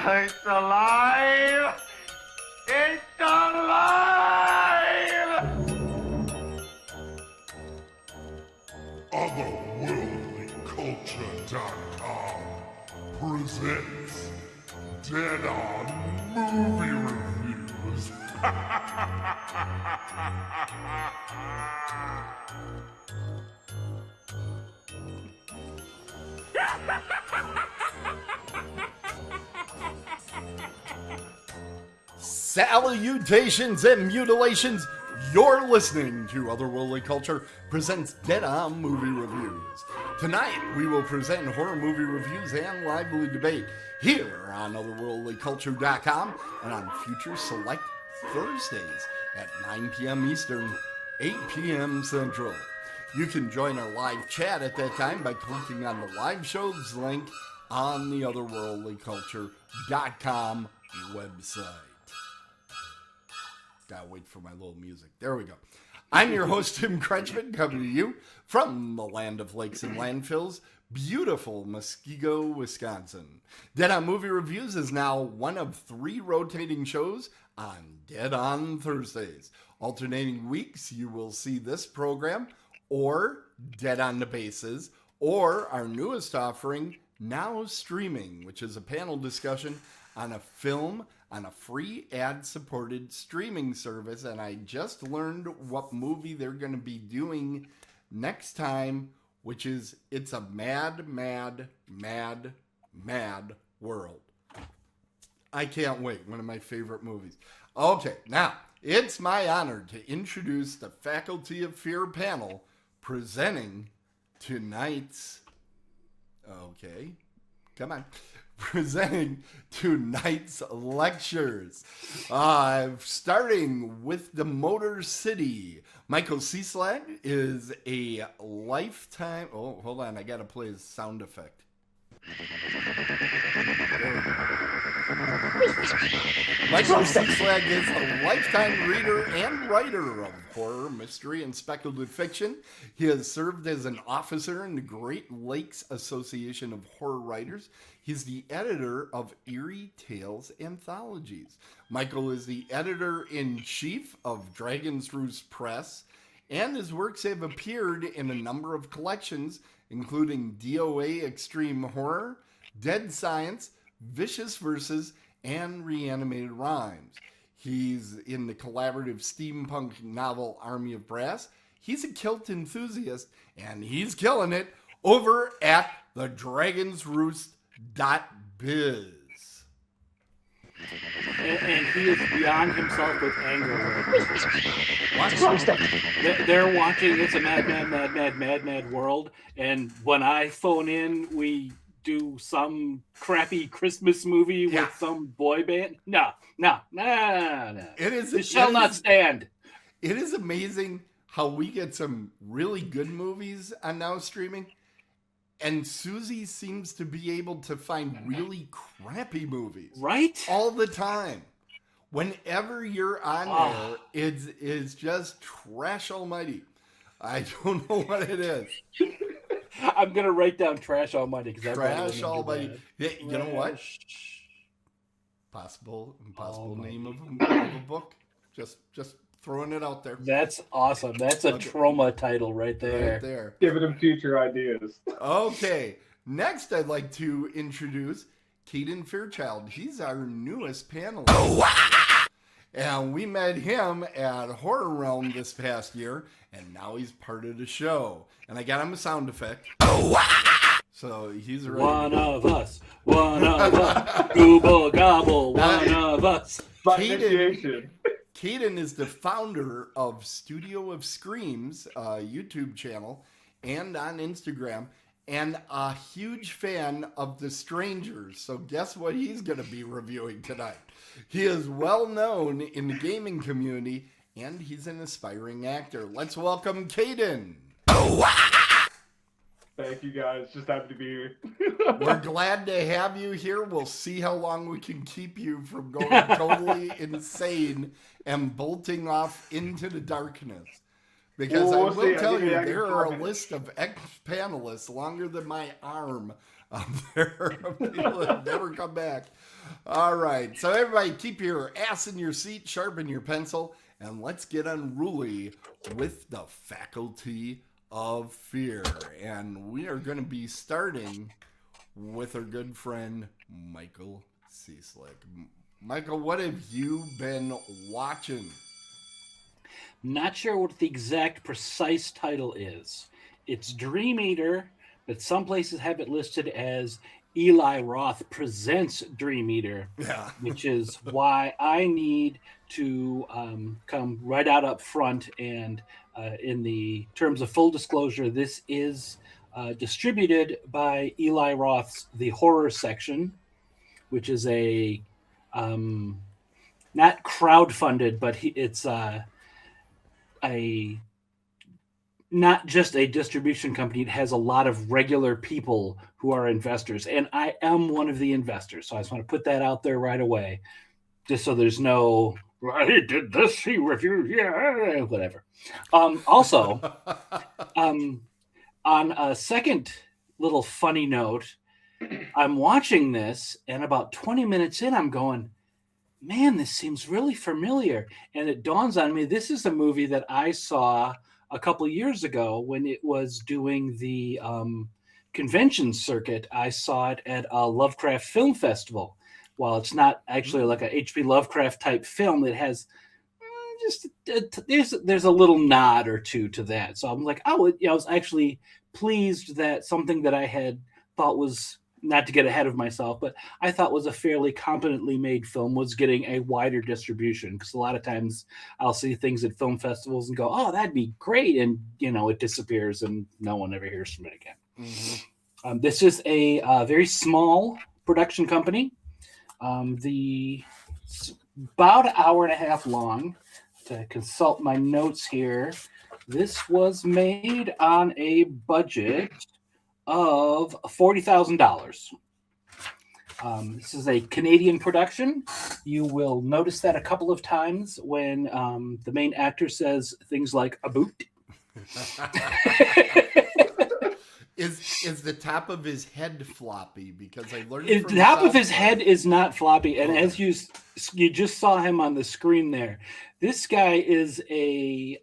It's alive! It's alive! Otherworldlyculture.com presents Dead On Movie Reviews. Salutations and mutilations! You're listening to Otherworldly Culture presents Dead On Movie Reviews. Tonight, we will present horror movie reviews and lively debate here on Otherworldlyculture.com and on future select Thursdays at 9 p.m. Eastern, 8 p.m. Central. You can join our live chat at that time by clicking on the live shows link on the Otherworldlyculture.com website. Gotta wait for my little music. There we go. I'm your host, Tim Kretschmann, coming to you from the land of lakes and landfills, beautiful Muskego, Wisconsin. Dead On Movie Reviews is now one of 3 rotating shows on Dead On Thursdays. Alternating weeks, you will see this program, or Dead On the Bases, or our newest offering, Now Streaming, which is a panel discussion on a film on a free ad-supported streaming service, and I just learned what movie they're going to be doing next time, which is It's a Mad, Mad, Mad, Mad World. I can't wait. One of my favorite movies. Okay, now, it's my honor to introduce the Faculty of Fear panel presenting tonight's... Okay, come on. Presenting tonight's lectures. Starting with the Motor City. Michael Cieslak is a lifetime... Oh, hold on. I got to play his sound effect. Michael Cieslak is a lifetime reader and writer of horror, mystery, and speculative fiction. He has served as an officer in the Great Lakes Association of Horror Writers. He's the editor of Eerie Tales Anthologies. Michael is the editor-in-chief of Dragon's Roost Press, and his works have appeared in a number of collections, including DOA Extreme Horror, Dead Science, Vicious Verses, and Reanimated Rhymes. He's in the collaborative steampunk novel Army of Brass. He's a kilt enthusiast, and he's killing it over at the Dragon's Roost .biz. And he is beyond himself with anger. They're watching It's a Mad, Mad, Mad, Mad, Mad, Mad World, and when I phone in, we do some crappy Christmas movie with some boy band. No. It shall not stand. It is amazing how we get some really good movies on Now Streaming, and Susie seems to be able to find really crappy movies. Right? All the time. Whenever you're on there, it's just trash almighty. I don't know what it is. I'm going to write down Trash Almighty. Trash Almighty. You know what? Possible name of a book. Just throwing it out there. That's awesome. That's a trauma title right there. Right there. Giving him future ideas. Okay. Next, I'd like to introduce Caidin Fairchild. He's our newest panelist. And we met him at Horror Realm this past year, and now he's part of the show. And I got him a sound effect. So he's ready. One of us. Google gobble. One of us. Caidin is the founder of Studio of Screams, a YouTube channel, and on Instagram, and a huge fan of The Strangers. So guess what he's going to be reviewing tonight? He is well known in the gaming community, and he's an aspiring actor. Let's welcome Caidin. Thank you guys. Just happy to be here. We're glad to have you here. We'll see how long we can keep you from going totally insane and bolting off into the darkness. Because I will tell you, there are a list of ex-panelists longer than my arm there of people that never come back. All right. So everybody keep your ass in your seat, sharpen your pencil, and let's get unruly with the Faculty of Fear. And we are going to be starting with our good friend, Michael Cieslak. Michael, what have you been watching? Not sure what the exact precise title is. It's Dream Eater, but some places have it listed as Eli Roth Presents Dream Eater, Yeah. which is why I need to come right out up front. And in the terms of full disclosure, this is distributed by Eli Roth's The Horror Section, which is a not crowdfunded, but it's a not just a distribution company. It has a lot of regular people who are investors, and I am one of the investors. So I just want to put that out there right away, just so there's no, well, he did this, he reviewed, yeah, whatever. Also, on a second little funny note, I'm watching this, and about 20 minutes in, I'm going, man, this seems really familiar. And it dawns on me, this is a movie that I saw a couple of years ago when it was doing the convention circuit. I saw it at a Lovecraft Film Festival. While it's not actually like a H.P. Lovecraft type film, it has there's a little nod or two to that. So I'm like, I was actually pleased that something that I had thought was, not to get ahead of myself, but I thought was a fairly competently made film was getting a wider distribution, because a lot of times I'll see things at film festivals and go, oh, that'd be great. And, it disappears and no one ever hears from it again. Mm-hmm. This is a very small production company. It's about an hour and a half long. To consult my notes here, this was made on a budget of $40,000. This is a Canadian production. You will notice that a couple of times when the main actor says things like "a boot." Is the top of his head floppy? Because I learned the top of his head is not floppy, and as you just saw him on the screen there, this guy is a.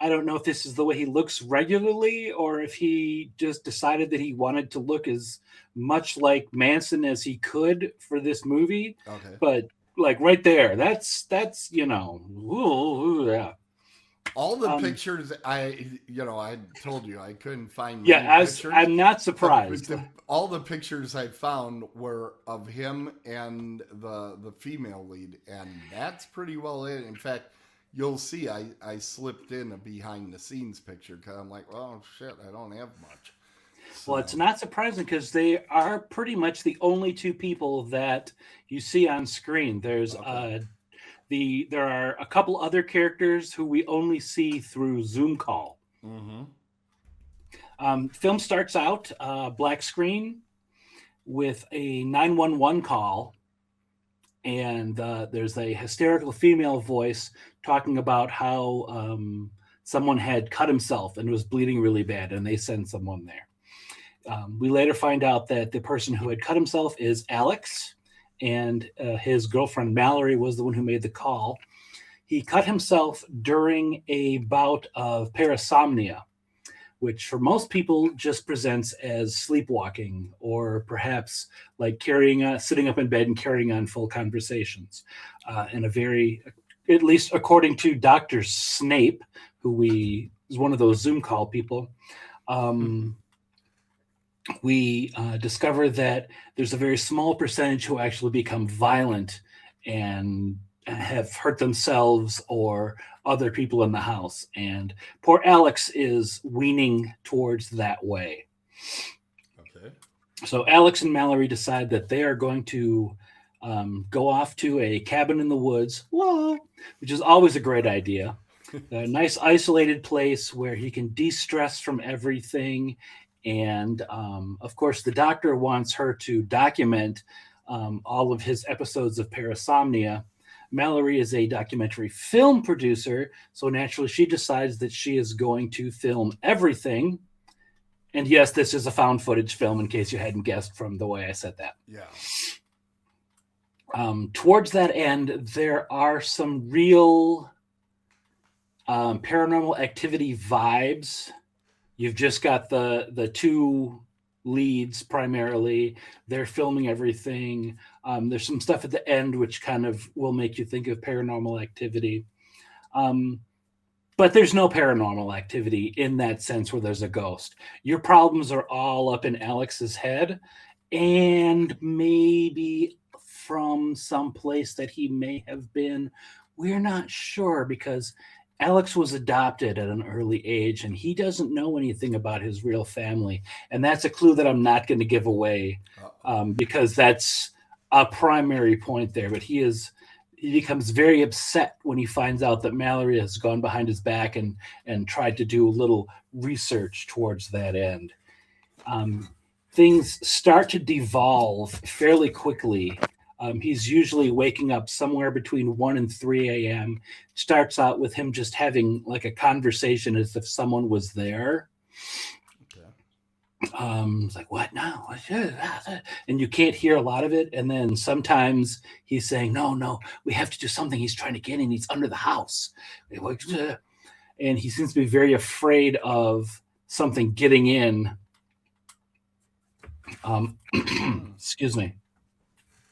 I don't know if this is the way he looks regularly or if he just decided that he wanted to look as much like Manson as he could for this movie. Okay. But like right there, that's yeah. All the pictures I told you I couldn't find. Yeah, I'm not surprised. All the pictures I found were of him and the female lead, and that's pretty well it. In fact, you'll see I slipped in a behind the scenes picture because I'm like, well, shit, I don't have much. So. Well, it's not surprising because they are pretty much the only two people that you see on screen. There's there are a couple other characters who we only see through Zoom call. Mm-hmm. Film starts out black screen with a 911 call. And there's a hysterical female voice talking about how someone had cut himself and was bleeding really bad, and they send someone there. We later find out that the person who had cut himself is Alex, and his girlfriend Mallory was the one who made the call. He cut himself during a bout of parasomnia, which for most people just presents as sleepwalking, or perhaps like sitting up in bed and carrying on full conversations. In a very, at least according to Dr. Snape, who is one of those Zoom call people, we discover that there's a very small percentage who actually become violent and have hurt themselves or other people in the house. And poor Alex is weaning towards that way. Okay. So Alex and Mallory decide that they are going to go off to a cabin in the woods, which is always a great idea. A nice isolated place where he can de-stress from everything. And of course, the doctor wants her to document all of his episodes of parasomnia. Mallory is a documentary film producer, so naturally she decides that she is going to film everything. And yes, this is a found footage film, in case you hadn't guessed from the way I said that. Yeah. Towards that end, there are some real paranormal activity vibes. You've just got the two leads primarily. They're filming everything. There's some stuff at the end which kind of will make you think of paranormal activity. But there's no paranormal activity in that sense where there's a ghost. Your problems are all up in Alex's head and maybe from some place that he may have been. We're not sure because Alex was adopted at an early age and he doesn't know anything about his real family. And that's a clue that I'm not going to give away because that's a primary point there. But he becomes very upset when he finds out that Mallory has gone behind his back and tried to do a little research towards that end. Things start to devolve fairly quickly. He's usually waking up somewhere between 1 and 3 a.m. Starts out with him just having like a conversation as if someone was there. It's like, what now? And you can't hear a lot of it. And then sometimes he's saying, no, we have to do something. He's trying to get in. He's under the house. And he seems to be very afraid of something getting in. Excuse me.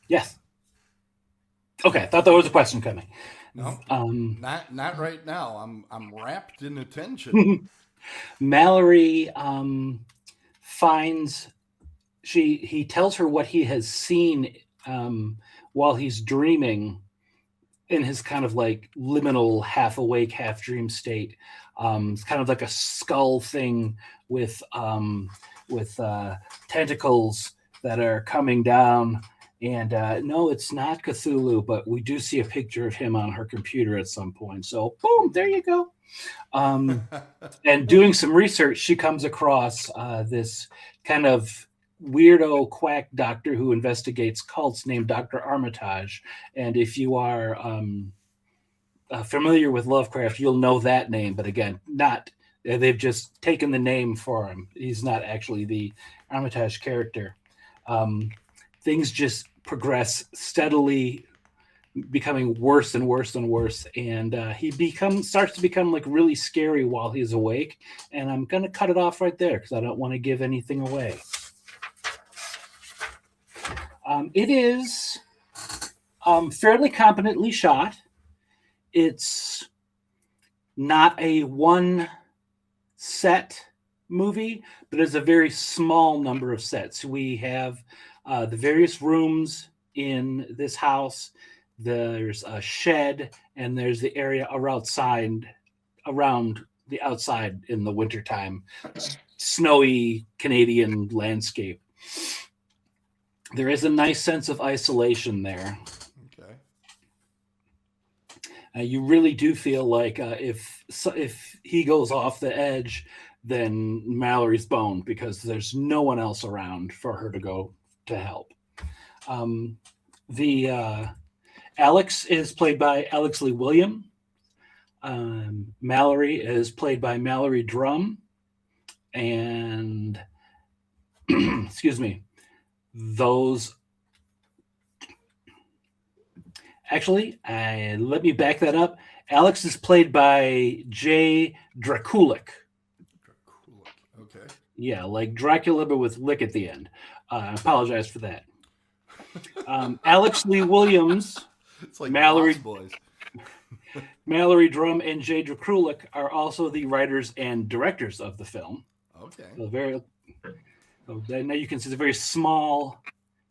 Yes. Okay, I thought there was a question coming. No, not right now. I'm wrapped in attention. Mallory finds he tells her what he has seen while he's dreaming in his kind of like liminal, half awake, half dream state. It's kind of like a skull thing with tentacles that are coming down. And no, it's not Cthulhu, but we do see a picture of him on her computer at some point. So, boom, there you go. And doing some research, she comes across this kind of weirdo quack doctor who investigates cults named Dr. Armitage. And if you are familiar with Lovecraft, you'll know that name. But again, they've just taken the name for him. He's not actually the Armitage character. Things just progress steadily, becoming worse and worse and worse. And he starts to become like really scary while he's awake. And I'm going to cut it off right there because I don't want to give anything away. It is fairly competently shot. It's not a one set movie, but it's a very small number of sets. We have the various rooms in this house. There's a shed, and there's the area around the outside in the wintertime, snowy Canadian landscape. There is a nice sense of isolation there. Okay. You really do feel like if he goes off the edge, then Mallory's boned because there's no one else around for her to go to help. Alex is played by Alex Lee William. Mallory is played by Mallory Drum. And excuse me, let me back that up. Alex is played by Jay Draculic. Okay. Yeah, like Dracula, but with lick at the end. I apologize for that. Alex Lee Williams, It's like Mallory Boys. Mallory Drum, and Jay Draculic are also the writers and directors of the film. Okay. So now you can see it's a very small.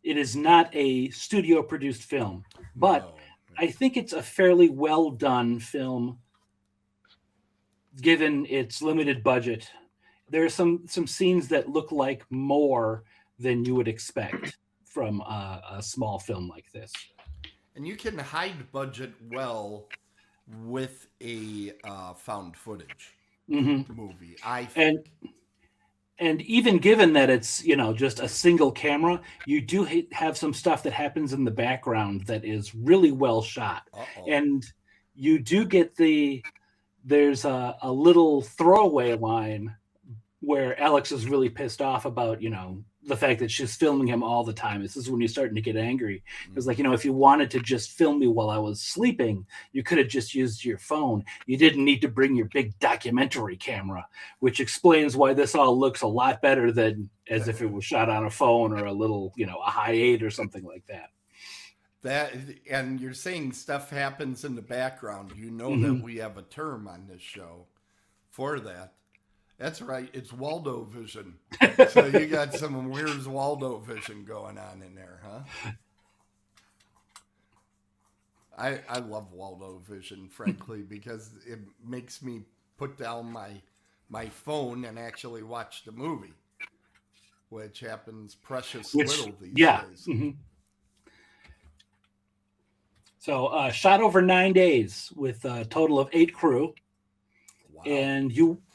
It is not a studio produced film, but No. I think it's a fairly well done film given its limited budget. There are some scenes that look like more than you would expect from a small film like this. And you can hide budget well with a found footage movie, I think. And even given that it's, just a single camera, you do have some stuff that happens in the background that is really well shot. Uh-oh. And you do get there's a little throwaway line where Alex is really pissed off about, the fact that she's filming him all the time. This is when you're starting to get angry. It's like, if you wanted to just film me while I was sleeping, you could have just used your phone. You didn't need to bring your big documentary camera, which explains why this all looks a lot better than as if it was shot on a phone or a little, a high 8 or something like that. And you're saying stuff happens in the background. That we have a term on this show for that. That's right. It's Waldo vision. So you got some Where's Waldo vision going on in there, huh? I love Waldo vision, frankly, because it makes me put down my phone and actually watch the movie, which happens little these days. Mm-hmm. So shot over 9 days with a total of 8 crew. Wow.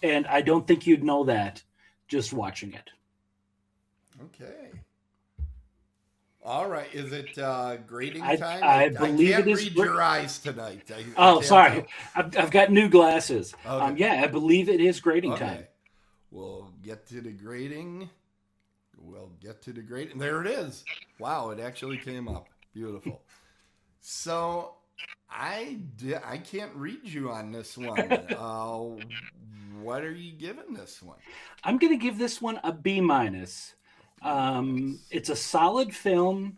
And I don't think you'd know that just watching it. Okay. All right. Is it grading time? I believe can't it is. Read your eyes tonight. Sorry. I've got new glasses. Okay. I believe it is grading time. We'll get to the grading. There it is. Wow, it actually came up. Beautiful. So I can't read you on this one. What are you giving this one? I'm going to give this one a B-. It's a solid film.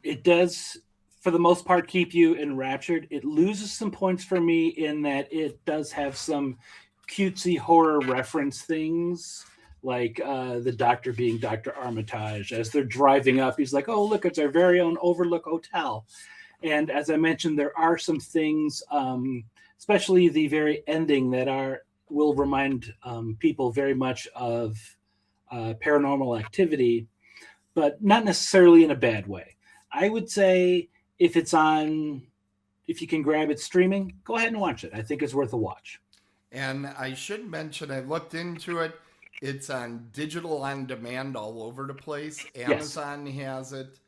It does, for the most part, keep you enraptured. It loses some points for me in that it does have some cutesy horror reference things, like the doctor being Dr. Armitage. As they're driving up, he's like, oh, look, it's our very own Overlook Hotel. And as I mentioned, there are some things, especially the very ending, that will remind people very much of Paranormal Activity, but not necessarily in a bad way. I would say if you can grab it streaming, go ahead and watch it. I think it's worth a watch. And I should mention, I looked into it. It's on digital on demand all over the place. Amazon has it.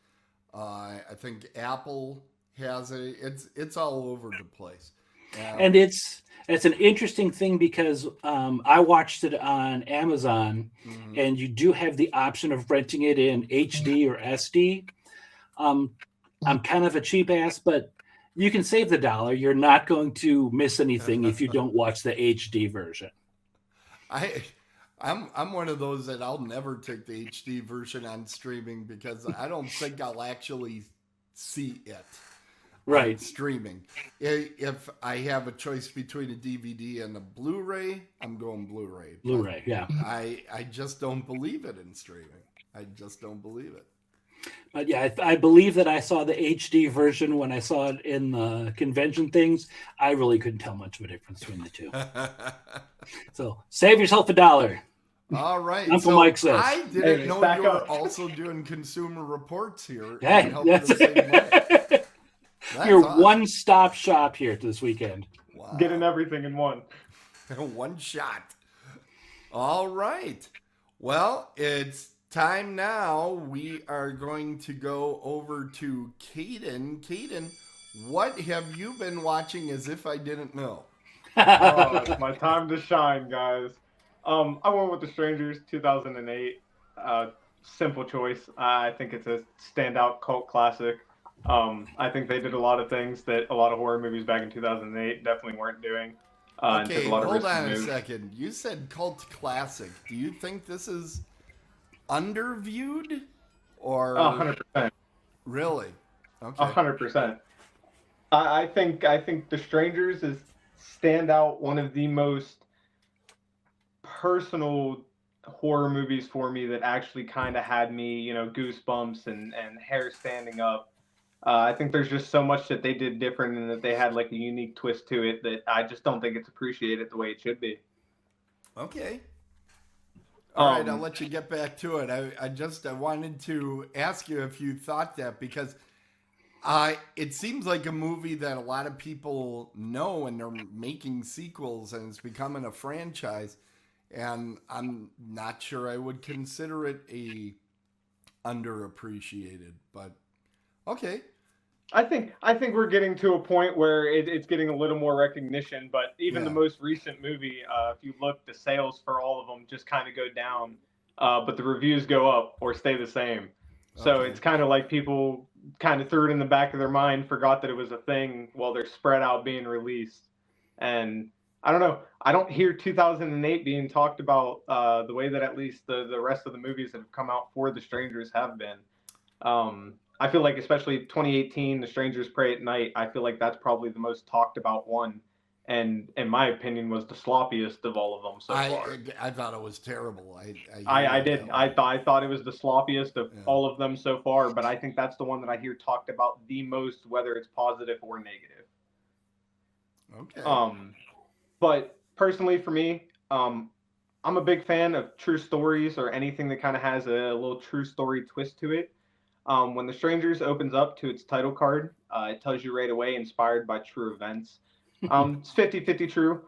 I think Apple has it. It's all over the place. And it's an interesting thing because I watched it on Amazon, and you do have the option of renting it in HD or SD. I'm kind of a cheap ass, but you can save the $1. You're not going to miss anything if you don't watch the HD version. I'm one of those that I'll never take the HD version on streaming because I don't think I'll actually see it. Right. Streaming. If I have a choice between a DVD and a Blu-ray, I'm going Blu-ray. Blu-ray, yeah. I just don't believe it in streaming. I just don't believe it. But yeah, I believe that I saw the HD version when I saw it in the convention things. I really couldn't tell much of a difference between the two. So save yourself $1. All right. Uncle Mike says. I didn't know you were also doing consumer reports here. Hey, that's your awesome. One-stop shop here this weekend. Wow. Getting everything in one. One shot. All right. Well, it's time now. We are going to go over to Caidin. Caidin, what have you been watching as if I didn't know? It's my time to shine, guys. I went with The Strangers, 2008. Simple choice. I think it's a standout cult classic. I think they did a lot of things that a lot of horror movies back in 2008 definitely weren't doing. Okay, hold on a second. You said cult classic. Do you think this is underviewed or 100%? Really? Okay. 100%. I think The Strangers is standout, one of the most personal horror movies for me that actually kind of had me, goosebumps and hair standing up. I think there's just so much that they did different and that they had like a unique twist to it that I just don't think it's appreciated the way it should be. Okay. All right, I'll let you get back to it. I wanted to ask you if you thought that because it seems like a movie that a lot of people know and they're making sequels and it's becoming a franchise. And I'm not sure I would consider it a underappreciated, but okay. I think we're getting to a point where it's getting a little more recognition, but even the most recent movie, if you look, the sales for all of them just kind of go down. but the reviews go up or stay the same. So Okay. it's kind of like people kind of threw it in the back of their mind, forgot that it was a thing while they're spread out being released. And I don't know. I don't hear 2008 being talked about the way that at least the rest of the movies that have come out for The Strangers have been. I feel like, especially 2018, The Strangers Pray at Night, I feel like that's probably the most talked about one. And in my opinion, was the sloppiest of all of them so far. I thought it was terrible. I hated did. that one. I thought it was the sloppiest of Yeah. all of them so far, but I think that's the one that I hear talked about the most, whether it's positive or negative. Okay. But personally, for me, I'm a big fan of true stories or anything that kind of has a little true story twist to it. When The Strangers opens up to its title card, it tells you right away, inspired by true events. It's 50-50 true.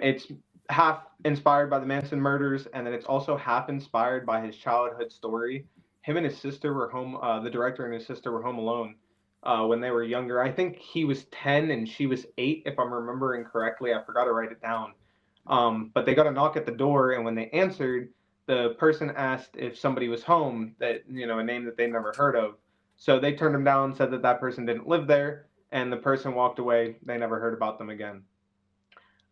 It's half inspired by the Manson murders, and then it's also half inspired by his childhood story. Him and his sister were home. The director and his sister were home alone when they were younger. I think he was 10 and she was 8, if I'm remembering correctly. I forgot to write it down. But they got a knock at the door, and when they answered, the person asked if somebody was home, that, you know, a name that they never heard of. So they turned him down, said that that person didn't live there, and the person walked away. They never heard about them again.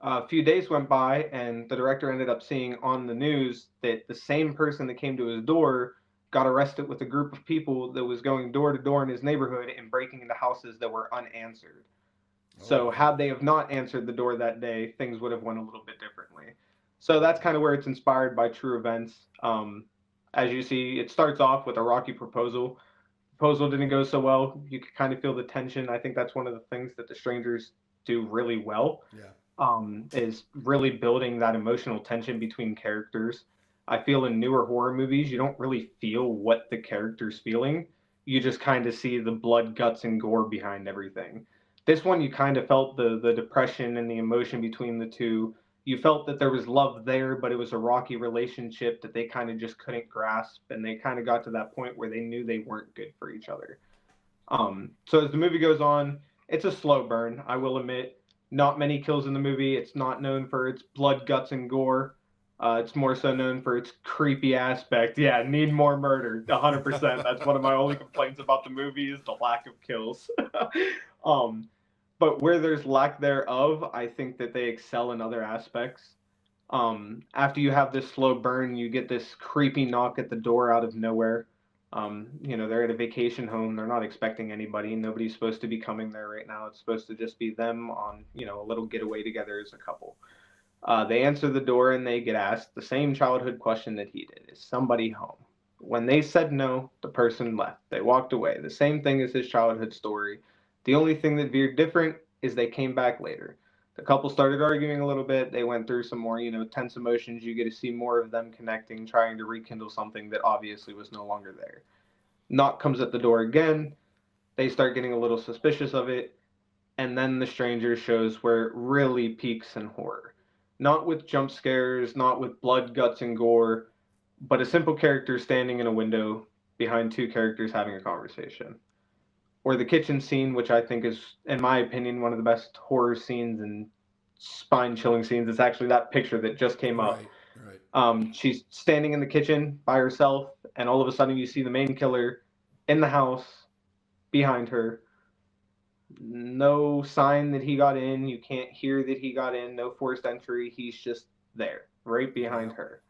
A few days went by, and the director ended up seeing on the news that the same person that came to his door got arrested with a group of people that was going door to door in his neighborhood and breaking into houses that were unanswered. So had they have not answered the door that day, things would have went a little bit differently. So that's kind of where it's inspired by true events. As you see, it starts off with a rocky proposal. Proposal didn't go so well. You could kind of feel the tension. I think that's one of the things that the Strangers do really well. Yeah. Is really building that emotional tension between characters. I feel in newer horror movies, you don't really feel what the character's feeling. You just kind of see the blood, guts, and gore behind everything. This one, you kind of felt the depression and the emotion between the two. You felt that there was love there, but it was a rocky relationship that they kind of just couldn't grasp, and they kind of got to that point where they knew they weren't good for each other. So as the movie goes on, it's a slow burn, I will admit. Not many kills in the movie. It's not known for its blood, guts, and gore. It's more so known for its creepy aspect. Yeah, need more murder, 100%. That's one of my only complaints about the movie is the lack of kills. um, but where there's lack thereof, I think that they excel in other aspects. After you have this slow burn, you get this creepy knock at the door out of nowhere. They're at a vacation home. They're not expecting anybody. Nobody's supposed to be coming there right now. It's supposed to just be them on, a little getaway together as a couple. They answer the door and they get asked the same childhood question that he did. Is somebody home? When they said no, the person left. They walked away. The same thing as his childhood story. The only thing that veered different is they came back later. The couple started arguing a little bit. They went through some more, tense emotions. You get to see more of them connecting, trying to rekindle something that obviously was no longer there. Knock comes at the door again. They start getting a little suspicious of it. And then the stranger shows where it really peaks in horror. Not with jump scares, not with blood, guts, and gore, but a simple character standing in a window behind two characters having a conversation. Or the kitchen scene, which I think is, in my opinion, one of the best horror scenes and spine-chilling scenes. It's actually that picture that just came up. Right. She's standing in the kitchen by herself, and all of a sudden you see the main killer in the house behind her. No sign that he got in. You can't hear that he got in. No forced entry. He's just there, right behind her.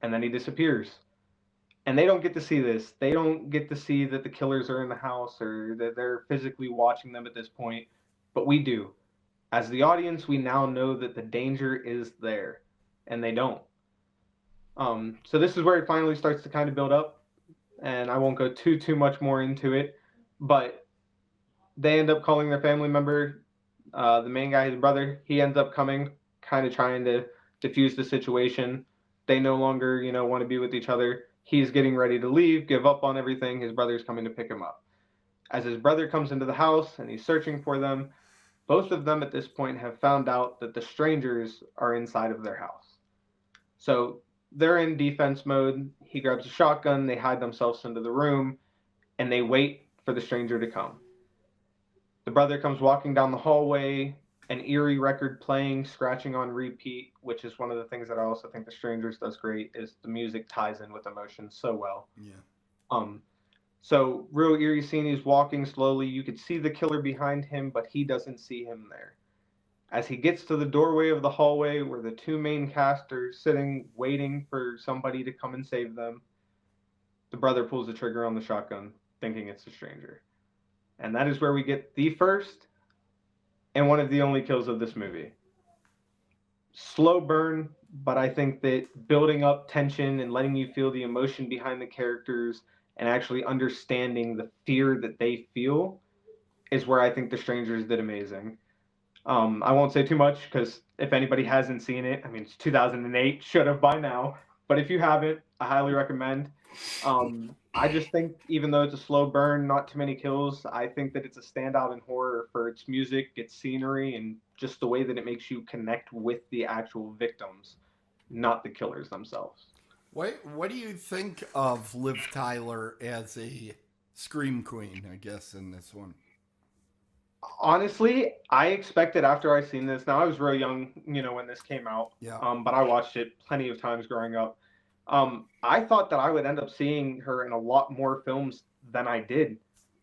And then he disappears. And they don't get to see this. They don't get to see that the killers are in the house or that they're physically watching them at this point. But we do. As the audience, we now know that the danger is there. And they don't. So this is where it finally starts to kind of build up. And I won't go too much more into it. But they end up calling their family member, the main guy, his brother. He ends up coming, kind of trying to diffuse the situation. They no longer, want to be with each other. He's getting ready to leave, give up on everything. His brother's coming to pick him up. As his brother comes into the house and he's searching for them, both of them at this point have found out that the strangers are inside of their house. So they're in defense mode. He grabs a shotgun. They hide themselves into the room, and they wait for the stranger to come. The brother comes walking down the hallway, an eerie record playing, scratching on repeat, which is one of the things that I also think The Strangers does great, is the music ties in with emotion so well. Yeah. So real eerie scene, he's walking slowly. You could see the killer behind him, but he doesn't see him there. As he gets to the doorway of the hallway where the two main cast are sitting, waiting for somebody to come and save them, the brother pulls the trigger on the shotgun, thinking it's a stranger. And that is where we get the first and one of the only kills of this movie. Slow burn, but I think that building up tension and letting you feel the emotion behind the characters and actually understanding the fear that they feel is where I think The Strangers did amazing. I won't say too much because if anybody hasn't seen it, I mean, it's 2008, should have by now. But if you haven't, I highly recommend. I just think even though it's a slow burn, not too many kills, I think that it's a standout in horror for its music, its scenery, and just the way that it makes you connect with the actual victims, not the killers themselves. What do you think of Liv Tyler as a scream queen, I guess, in this one? Honestly, I expected after I seen this. Now I was real young, when this came out. Yeah. But I watched it plenty of times growing up. I thought that I would end up seeing her in a lot more films than I did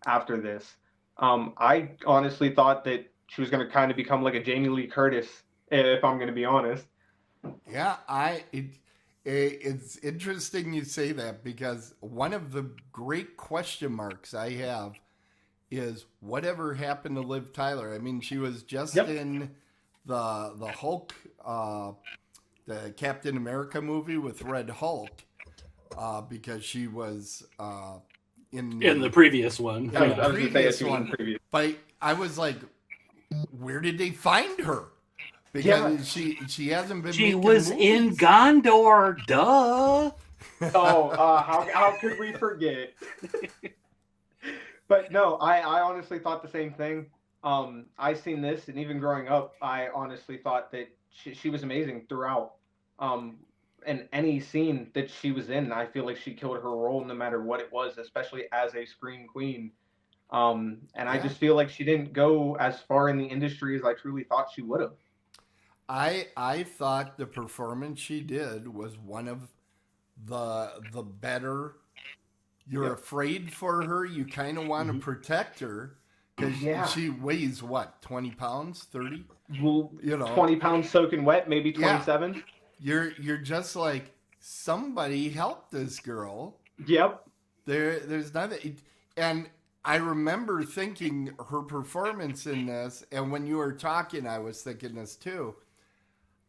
after this. I honestly thought that she was going to kind of become like a Jamie Lee Curtis, if I'm going to be honest. Yeah, it's interesting you say that because one of the great question marks I have is whatever happened to Liv Tyler. I mean, she was just in the Hulk, the Captain America movie with Red Hulk, because she was in the previous one. I was going to say she was in the previous. But I was like, where did they find her? Because she hasn't been. She was in Gondor, duh. How could we forget? But no, I honestly thought the same thing. I seen this, and even growing up, I honestly thought that she was amazing throughout. And any scene that she was in, I feel like she killed her role no matter what it was, especially as a scream queen. I just feel like she didn't go as far in the industry as I truly thought she would have. I thought the performance she did was one of the better. You're afraid for her. You kind of want to protect her because she weighs what, 20 pounds, 30? Well, 20 pounds soaking wet, maybe 27. Yeah. You're just like, somebody help this girl. Yep. There's nothing. And I remember thinking her performance in this, and when you were talking, I was thinking this too.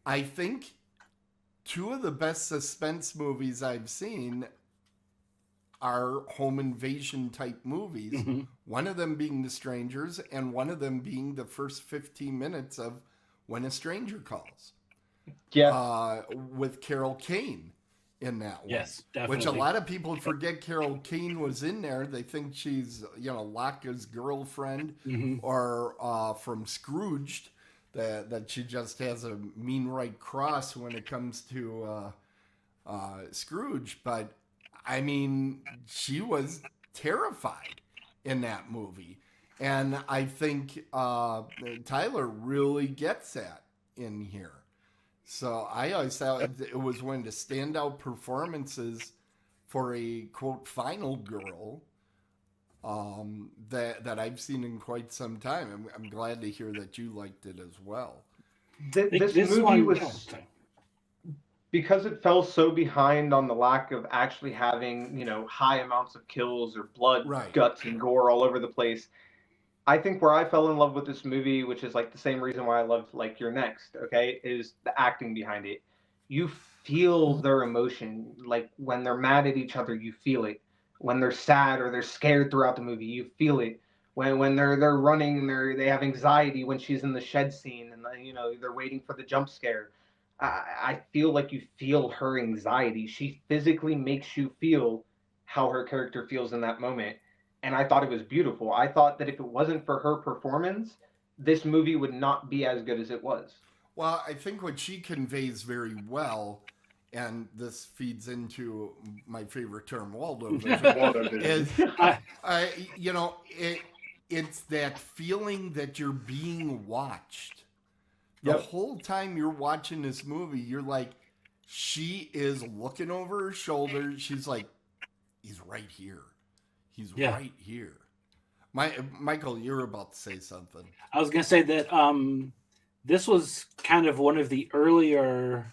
I think two of the best suspense movies I've seen are home invasion type movies. Mm-hmm. One of them being The Strangers, and one of them being the first 15 minutes of When a Stranger Calls. Yeah. With Carol Kane in that one. Yes, definitely. Which a lot of people forget Carol Kane was in there. They think she's, Locke's girlfriend or from Scrooged, that she just has a mean right cross when it comes to Scrooge. But I mean, she was terrified in that movie. And I think Tyler really gets that in here. So I always thought it was one of the standout performances for a, quote, final girl that I've seen in quite some time. I'm glad to hear that you liked it as well. This movie was... Because it fell so behind on the lack of actually having, high amounts of kills or blood, guts, and gore all over the place. I think where I fell in love with this movie, which is like the same reason why I loved like You're Next, okay, is the acting behind it. You feel their emotion. Like when they're mad at each other, you feel it. When they're sad or they're scared throughout the movie, you feel it. When they're running, they have anxiety when she's in the shed scene and they're waiting for the jump scare. I feel like you feel her anxiety. She physically makes you feel how her character feels in that moment. And I thought it was beautiful. I thought that if it wasn't for her performance, this movie would not be as good as it was. Well, I think what she conveys very well, and this feeds into my favorite term, Waldo vision, is, it's that feeling that you're being watched. The Yep. whole time you're watching this movie, you're like, she is looking over her shoulder. She's like, he's right here. He's Yeah. right here. Michael, you're about to say something. I was going to say that this was kind of one of the earlier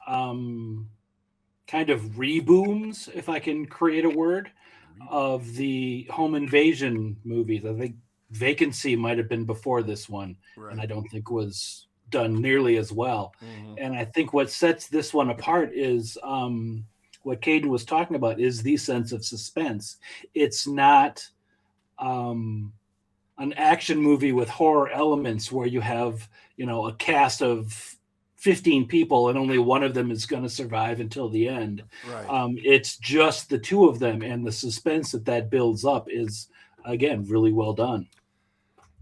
kind of rebooms, if I can create a word, of the home invasion movies. I think Vacancy might have been before this one, and I don't think was done nearly as well. Mhm. And I think what sets this one apart is what Caidin was talking about, is the sense of suspense. It's not an action movie with horror elements where you have, a cast of 15 people and only one of them is going to survive until the end. Right. It's just the two of them, and the suspense that builds up is, again, really well done.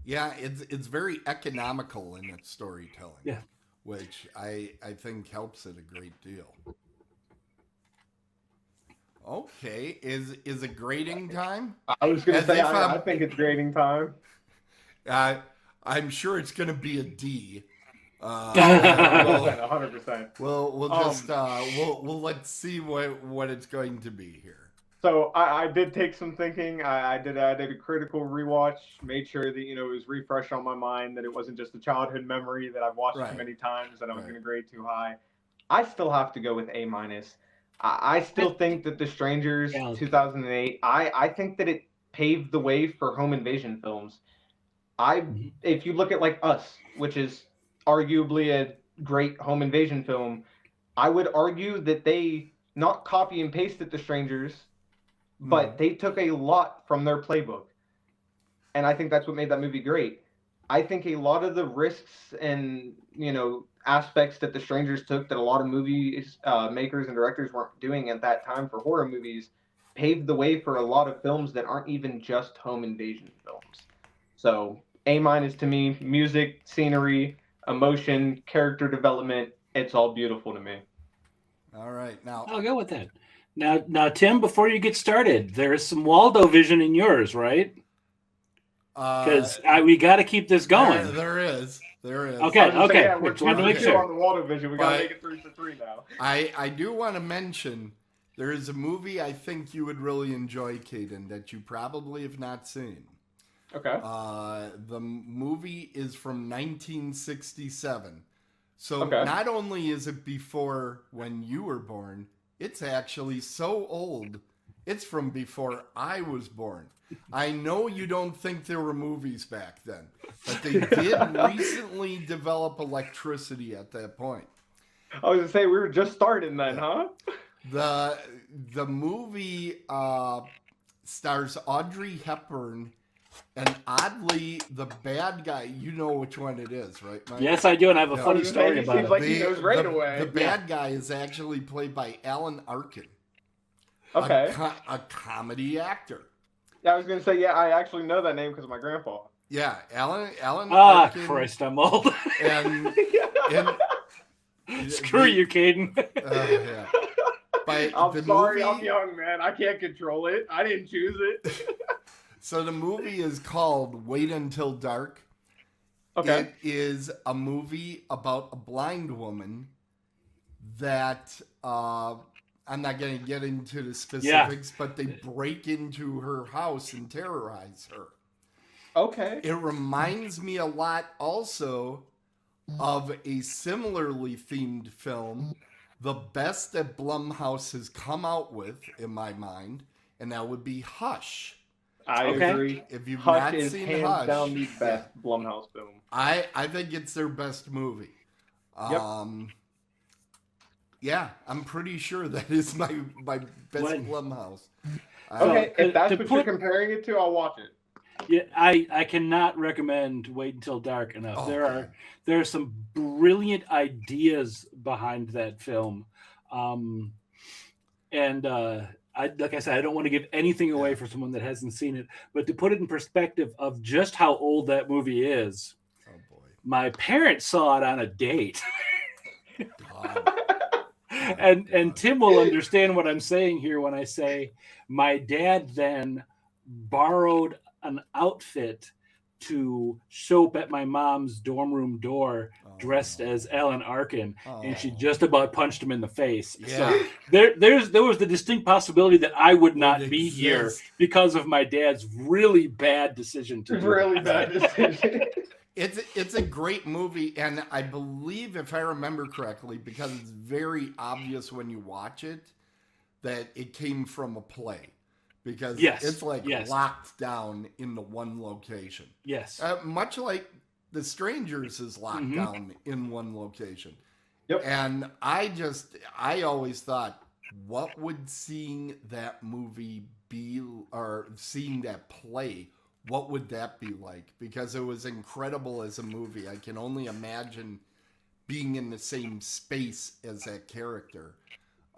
Yeah, it's very economical in its storytelling. Yeah. Which I think helps it a great deal. Okay, is it grading time? I was going As to say, if I think it's grading time. I'm sure it's going to be a D. 100%. We'll just we'll let's see what it's going to be here. So I did take some thinking. I did a critical rewatch, made sure that it was refreshed on my mind, that it wasn't just a childhood memory that I've watched too many times that I was going to grade too high. I still have to go with A-. I still think that The Strangers 2008, I think that it paved the way for home invasion films. If you look at like Us, which is arguably a great home invasion film, I would argue that they not copy and pasted The Strangers, but they took a lot from their playbook. And I think that's what made that movie great. I think a lot of the risks and, aspects that The Strangers took that a lot of movies makers and directors weren't doing at that time for horror movies paved the way for a lot of films that aren't even just home invasion films. So A- to me, music, scenery, emotion, character development, it's all beautiful to me. All right, now I'll go with that. Now, Tim, before you get started, there's some Waldo vision in yours, right? Because we got to keep this going. There is. Okay. Yeah, we're Just wanted to make sure. on the Waldo vision. We got to make it 3 for 3 now. I do want to mention there is a movie I think you would really enjoy, Caidin, that you probably have not seen. Okay. The movie is from 1967. So Okay. not only is it before when you were born, it's actually so old, it's from before I was born. I know you don't think there were movies back then, but they did recently develop electricity at that point. I was going to say, we were just starting then, huh? The movie stars Audrey Hepburn, and oddly, the bad guy, you know which one it is, right, Mike? Yes, I do, and I have a funny story about seems it. like he knows right away. The bad guy is actually played by Alan Arkin. Okay. A comedy actor. Yeah, I was going to say, yeah, I actually know that name because of my grandpa. Yeah, Alan Ah, Arkin. Christ, I'm old. And Screw you, Caidin. Yeah. I'm sorry, I'm young, man. I can't control it. I didn't choose it. So the movie is called Wait Until Dark. Okay. It is a movie about a blind woman that I'm not going to get into the specifics, but they break into her house and terrorize her. Okay. It reminds me a lot also of a similarly themed film, the best that Blumhouse has come out with, in my mind, and that would be Hush. I agree. If you've Hush not is seen hands Hush, down the best Blumhouse film. I think it's their best movie. Yep. Yeah, I'm pretty sure that is my best Blumhouse. Okay, if that's what you're to comparing it to, I'll watch it. Yeah, I cannot recommend Wait Until Dark enough. There are some brilliant ideas behind that film, and like I said, I don't want to give anything away for someone that hasn't seen it, but to put it in perspective of just how old that movie is, my parents saw it on a date. And Tim will understand what I'm saying here when I say my dad then borrowed an outfit to show up at my mom's dorm room door dressed no. as Alan Arkin, and she Oh. just about punched him in the face. Yeah. So there was the distinct possibility that I would not be here exist. because of my dad's really bad decision to do Really that. bad decision. It's a great movie, and I believe, if I remember correctly, because it's very obvious when you watch it, that it came from a play. Because Yes, it's like yes. locked down into one location. Yes. Much like The Strangers is locked Mhm. down in one location. Yep. And I always thought, what would seeing that movie be, or seeing that play, what would that be like? Because it was incredible as a movie. I can only imagine being in the same space as that character.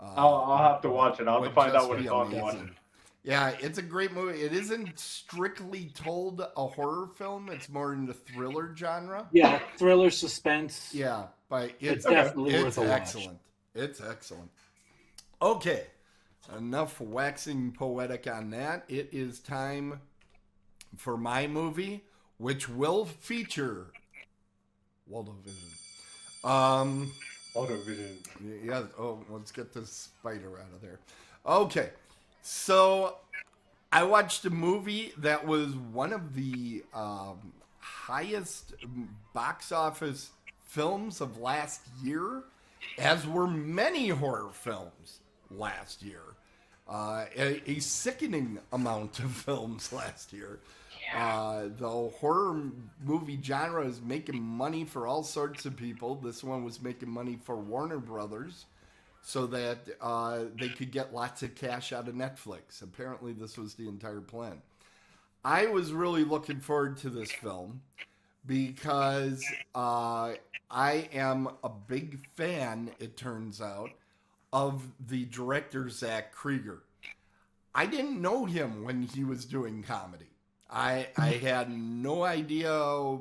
I'll have to watch it. I'll have would to find just out what be it's on amazing. one. Yeah, it's a great movie. It isn't strictly told a horror film. It's more in the thriller genre. Yeah, thriller, suspense. Yeah, but It's definitely it's worth a watch. excellent. It's excellent. Okay, enough waxing poetic on that. It is time for my movie, which will feature Waldo Vision. Autovision. Yeah. Oh, let's get this spider out of there. Okay. So I watched a movie that was one of the highest box office films of last year, as were many horror films last year. A sickening amount of films last year. The horror movie genre is making money for all sorts of people. This one was making money for Warner Brothers so that they could get lots of cash out of Netflix. Apparently, this was the entire plan. I was really looking forward to this film because I am a big fan, it turns out, of the director, Zach Krieger. I didn't know him when he was doing comedy. I had no idea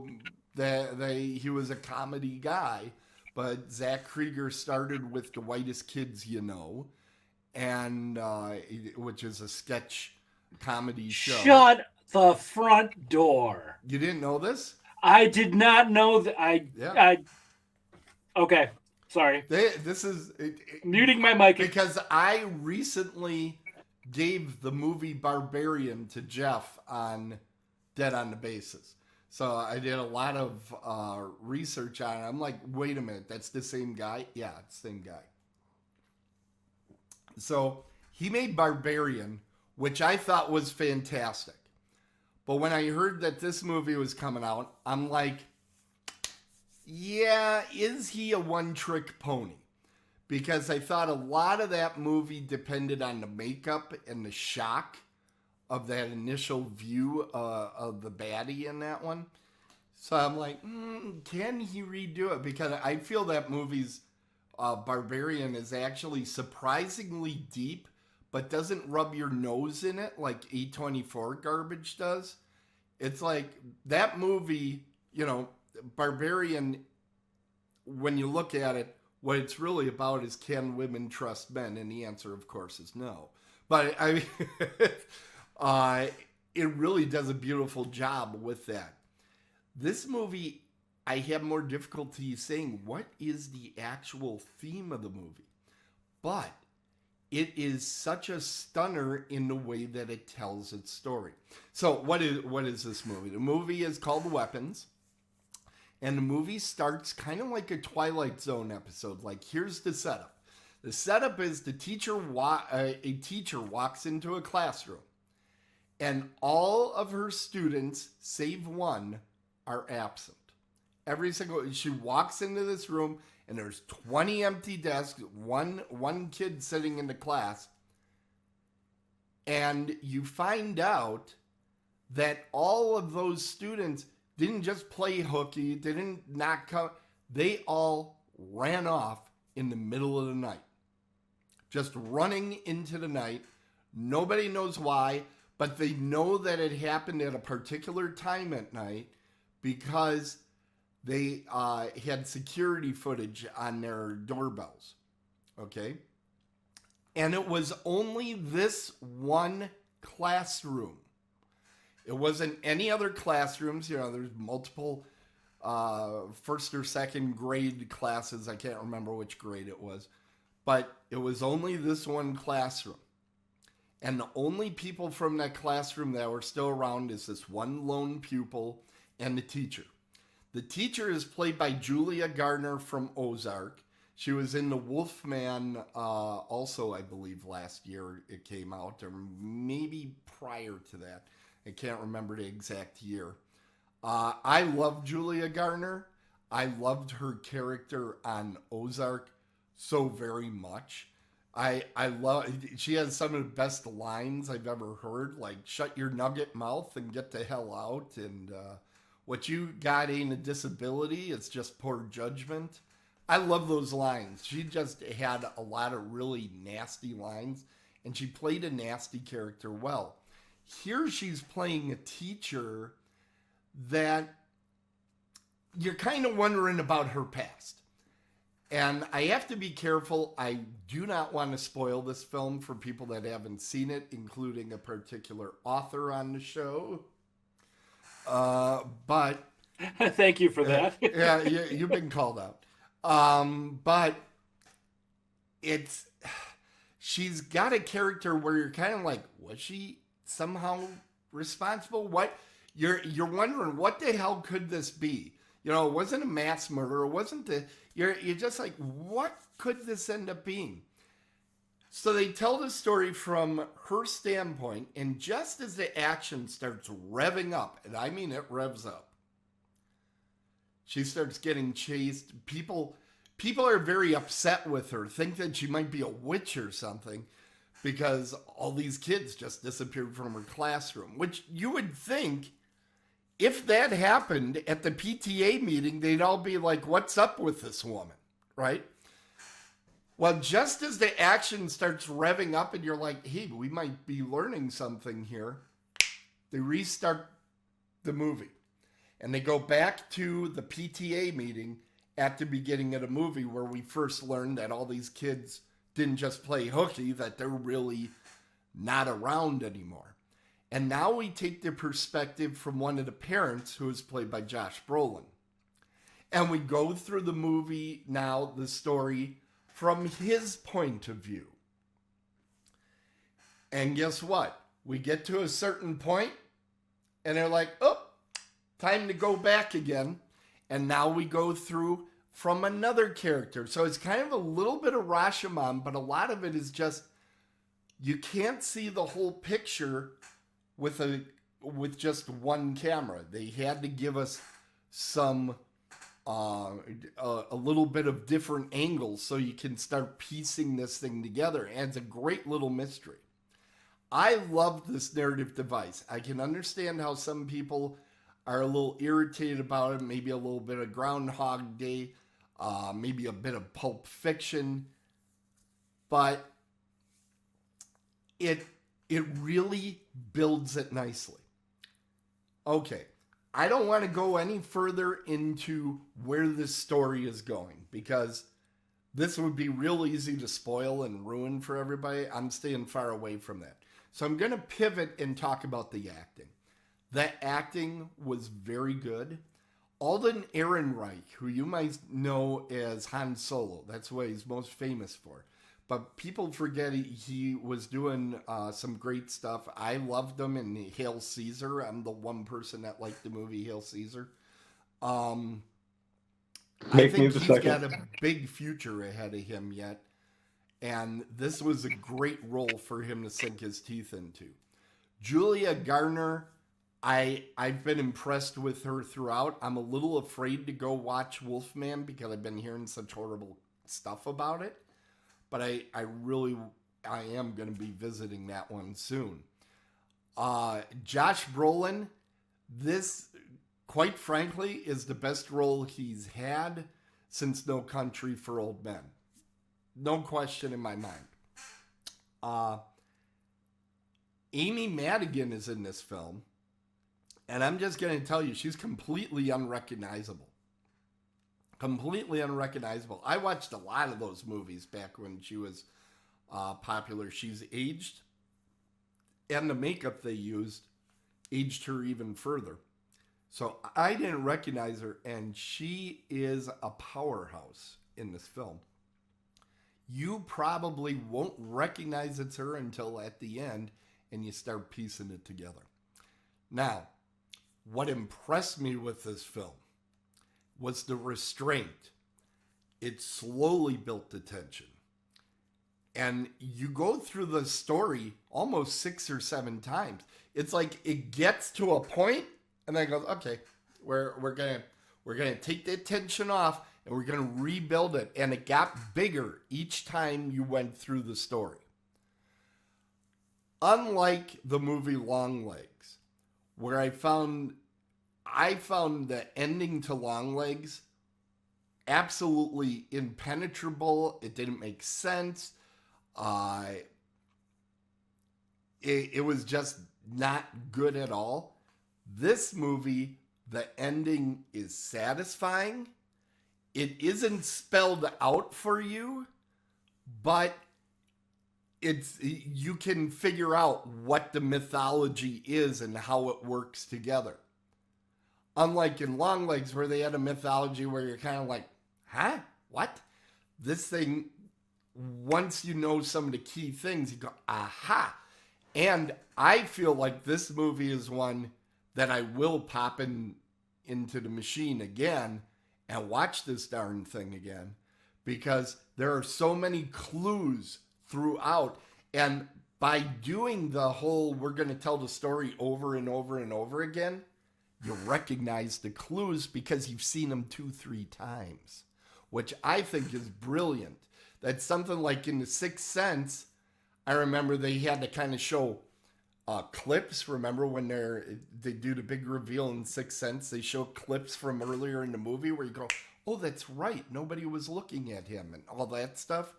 that he was a comedy guy, but Zach Krieger started with The Whitest Kids You Know, and which is a sketch comedy show. Shut the front door. You didn't know this? I did not know that. Yeah. Okay, sorry. This is Muting my mic. because I recently gave the movie Barbarian to Jeff on Dead on the Basis. So I did a lot of research on it. I'm like, wait a minute, that's the same guy? Yeah, it's the same guy. So he made Barbarian, which I thought was fantastic. But when I heard that this movie was coming out, I'm like, yeah, is he a one-trick pony? Because I thought a lot of that movie depended on the makeup and the shock of that initial view of the baddie in that one. So I'm like, can he redo it? Because I feel that movie's Barbarian is actually surprisingly deep, but doesn't rub your nose in it like A24 garbage does. It's like that movie, Barbarian, when you look at it, what it's really about is, can women trust men? And the answer, of course, is no. But it really does a beautiful job with that. This movie, I have more difficulty saying what is the actual theme of the movie. But it is such a stunner in the way that it tells its story. So what is this movie? The movie is called Weapons. And the movie starts kind of like a Twilight Zone episode. Like, here's the setup. The setup is a teacher walks into a classroom. And all of her students, save one, are absent. She walks into this room, and there's 20 empty desks, one kid sitting in the class. And you find out that all of those students didn't just play hooky, didn't not come. They all ran off in the middle of the night. Just running into the night. Nobody knows why, but they know that it happened at a particular time at night because they had security footage on their doorbells. Okay? And it was only this one classroom. It wasn't any other classrooms. You know, there's multiple first or second grade classes. I can't remember which grade it was. But it was only this one classroom. And the only people from that classroom that were still around is this one lone pupil and the teacher. The teacher is played by Julia Garner from Ozark. She was in The Wolfman also, I believe, last year it came out, or maybe prior to that. I can't remember the exact year. I love Julia Garner. I loved her character on Ozark so very much. I love, she has some of the best lines I've ever heard, like shut your nugget mouth and get the hell out, and what you got ain't a disability, it's just poor judgment. I love those lines. She just had a lot of really nasty lines, and she played a nasty character well. Here she's playing a teacher that you're kind of wondering about her past. And I have to be careful. I do not want to spoil this film for people that haven't seen it, including a particular author on the show. But thank you for that. yeah, you've been called out. But she's got a character where you're kind of like, was she somehow responsible? What you're wondering, what the hell could this be? You know, it wasn't a mass murder. It wasn't you're just like, what could this end up being? So they tell the story from her standpoint, and just as the action starts revving up, and I mean it revs up, she starts getting chased. People are very upset with her, think that she might be a witch or something, because all these kids just disappeared from her classroom, which you would think, if that happened at the PTA meeting, they'd all be like, what's up with this woman, right? Well, just as the action starts revving up and you're like, hey, we might be learning something here, they restart the movie. And they go back to the PTA meeting at the beginning of the movie where we first learned that all these kids didn't just play hooky, that they're really not around anymore. And now we take the perspective from one of the parents, who is played by Josh Brolin. And we go through the movie now, the story, from his point of view. And guess what? We get to a certain point, and they're like, oh, time to go back again. And now we go through from another character. So it's kind of a little bit of Rashomon, but a lot of it is just, you can't see the whole picture with just one camera. They had to give us some a little bit of different angles so you can start piecing this thing together. And it's a great little mystery. I love this narrative device. I can understand how some people are a little irritated about it, maybe a little bit of Groundhog Day, maybe a bit of Pulp Fiction, but it really builds it nicely. Okay, I don't want to go any further into where this story is going, because this would be real easy to spoil and ruin for everybody. I'm staying far away from that. So I'm going to pivot and talk about the acting. The acting was very good. Alden Ehrenreich, who you might know as Han Solo, that's what he's most famous for. But people forget he was doing some great stuff. I loved him in Hail Caesar. I'm the one person that liked the movie Hail Caesar. I think he's got a big future ahead of him yet. And this was a great role for him to sink his teeth into. Julia Garner, I've been impressed with her throughout. I'm a little afraid to go watch Wolfman because I've been hearing such horrible stuff about it. But I am going to be visiting that one soon. Josh Brolin, this, quite frankly, is the best role he's had since No Country for Old Men. No question in my mind. Amy Madigan is in this film. And I'm just going to tell you, she's completely unrecognizable. Completely unrecognizable. I watched a lot of those movies back when she was popular. She's aged, and the makeup they used aged her even further. So I didn't recognize her, and she is a powerhouse in this film. You probably won't recognize it's her until at the end, and you start piecing it together. Now, what impressed me with this film was the restraint. It slowly built the tension. And you go through the story almost 6 or 7 times. It's like it gets to a point, and then it goes, okay, we're gonna take the tension off, and we're gonna rebuild it. And it got bigger each time you went through the story. Unlike the movie Longlegs, where I found the ending to Longlegs absolutely impenetrable. It didn't make sense. It was just not good at all. This movie, the ending is satisfying. It isn't spelled out for you, but you can figure out what the mythology is and how it works together. Unlike in Longlegs, where they had a mythology where you're kind of like, huh? What? This thing, once you know some of the key things, you go, aha. And I feel like this movie is one that I will pop into the machine again and watch this darn thing again, because there are so many clues throughout. And by doing the whole, we're going to tell the story over and over and over again, you recognize the clues because you've seen them 2-3 times, which I think is brilliant. That's something like in The Sixth Sense. I remember they had to kind of show clips. Remember when they do the big reveal in Sixth Sense? They show clips from earlier in the movie where you go, oh, that's right, nobody was looking at him and all that stuff.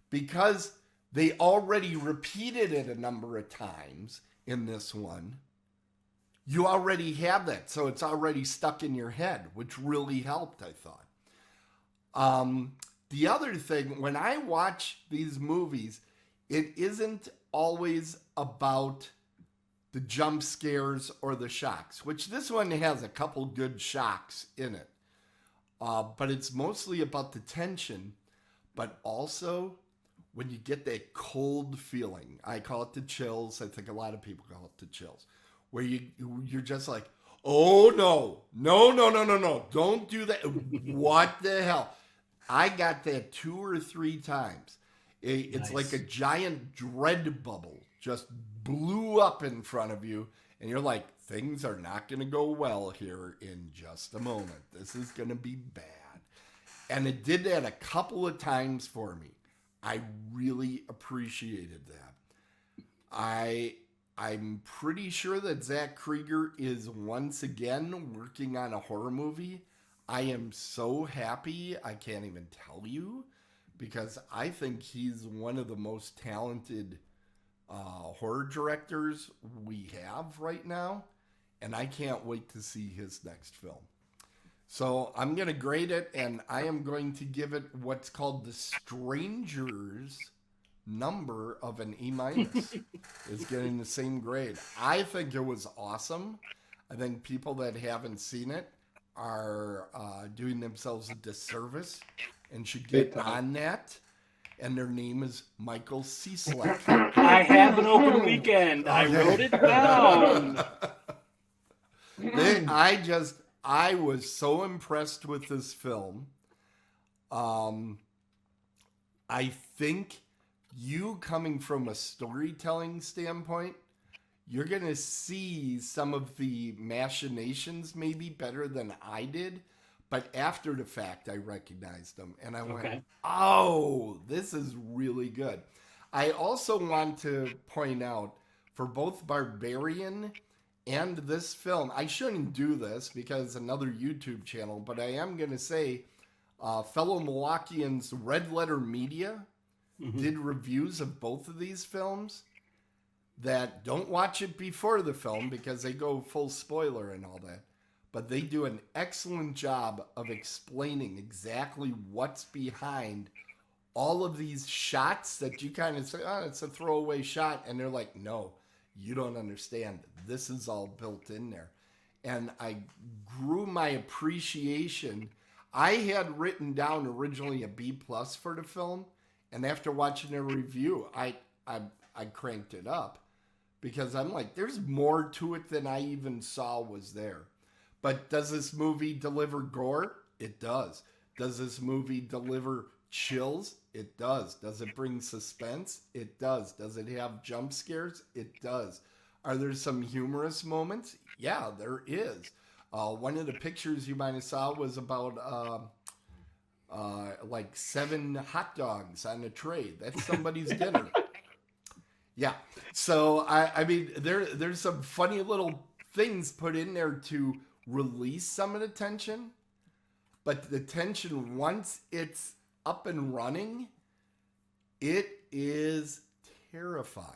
Because they already repeated it a number of times in this one. You already have that, so it's already stuck in your head, which really helped, I thought. The other thing, when I watch these movies, it isn't always about the jump scares or the shocks, which this one has a couple good shocks in it. But it's mostly about the tension, but also when you get that cold feeling. I call it the chills. I think a lot of people call it the chills. Where you're just like, oh no, don't do that. What the hell? I got that 2 or 3 times. It's nice. Like a giant dread bubble just blew up in front of you, and you're like, things are not going to go well here in just a moment. This is going to be bad. And it did that a couple of times for me. I really appreciated that. I'm pretty sure that Zach Krieger is once again working on a horror movie. I am so happy, I can't even tell you, because I think he's one of the most talented horror directors we have right now, and I can't wait to see his next film. So I'm going to grade it, and I am going to give it what's called the Stranger's number of an E-. It's getting the same grade. I think it was awesome. I think people that haven't seen it are doing themselves a disservice and should get on that. And their name is Michael Cieslak. I have an open weekend. I wrote it down. I was so impressed with this film. I think you coming from a storytelling standpoint, you're going to see some of the machinations maybe better than I did. But after the fact, I recognized them. And I went, oh, this is really good. I also want to point out, for both Barbarian and this film, I shouldn't do this because it's another YouTube channel, but I am going to say fellow Milwaukeeans Red Letter Media did reviews of both of these films. That don't watch it before the film because they go full spoiler and all that. But they do an excellent job of explaining exactly what's behind all of these shots that you kind of say, oh, it's a throwaway shot. And they're like, no, You don't understand. This is all built in there. And I grew my appreciation. I had written down originally a B+ for the film, and after watching a review, I cranked it up because I'm like, there's more to it than I even saw was there. But does this movie deliver gore? It does. Does this movie deliver chills? It does. Does it bring suspense? It does. Does it have jump scares? It does. Are there some humorous moments? Yeah, there is. One of the pictures you might have saw was about like 7 hot dogs on a tray. That's somebody's dinner. Yeah. So I mean, there's some funny little things put in there to release some of the tension, but the tension, once it's up and running, it is terrifying.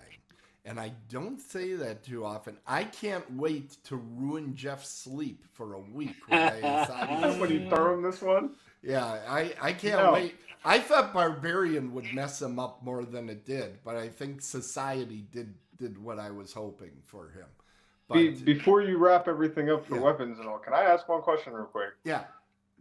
And I don't say that too often. I can't wait to ruin Jeff's sleep for a week. When you throw him this one? Yeah, I can't wait. I thought Barbarian would mess him up more than it did, but I think Society did what I was hoping for him. But, before you wrap everything up for weapons and all, can I ask one question real quick? Yeah.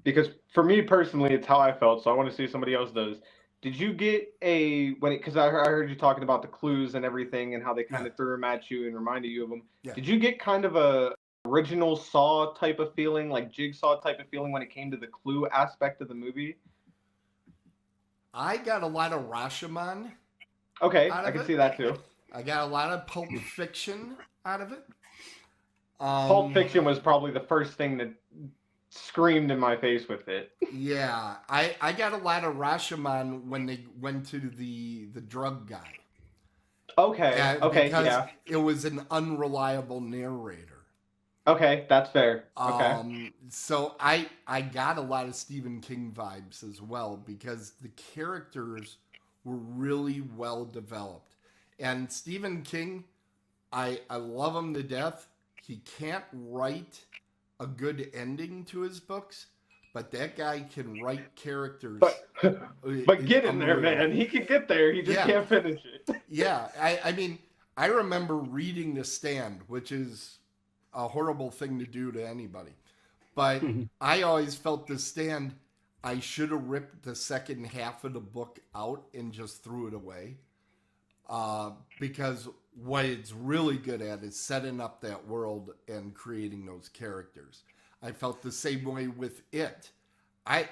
Because for me personally, it's how I felt, so I want to see if somebody else does. Did you get because I heard you talking about the clues and everything and how they kind of threw them at you and reminded you of them. Yeah. Did you get kind of a original Saw type of feeling, like Jigsaw type of feeling when it came to the clue aspect of the movie? I got a lot of Rashomon. Okay, I can see that too. I got a lot of Pulp Fiction out of it. Pulp Fiction was probably the first thing that screamed in my face with it. Yeah, I got a lot of Rashomon when they went to the drug guy. Okay, because it was an unreliable narrator. Okay, that's fair. Okay. So I got a lot of Stephen King vibes as well because the characters were really well developed. And Stephen King, I love him to death. He can't write a good ending to his books, but that guy can write characters. But get in there, man. He can get there. He just can't finish it. Yeah. I mean, I remember reading The Stand, which is a horrible thing to do to anybody. But I always felt The Stand, I should have ripped the second half of the book out and just threw it away. Because what it's really good at is setting up that world and creating those characters. I felt the same way with it. I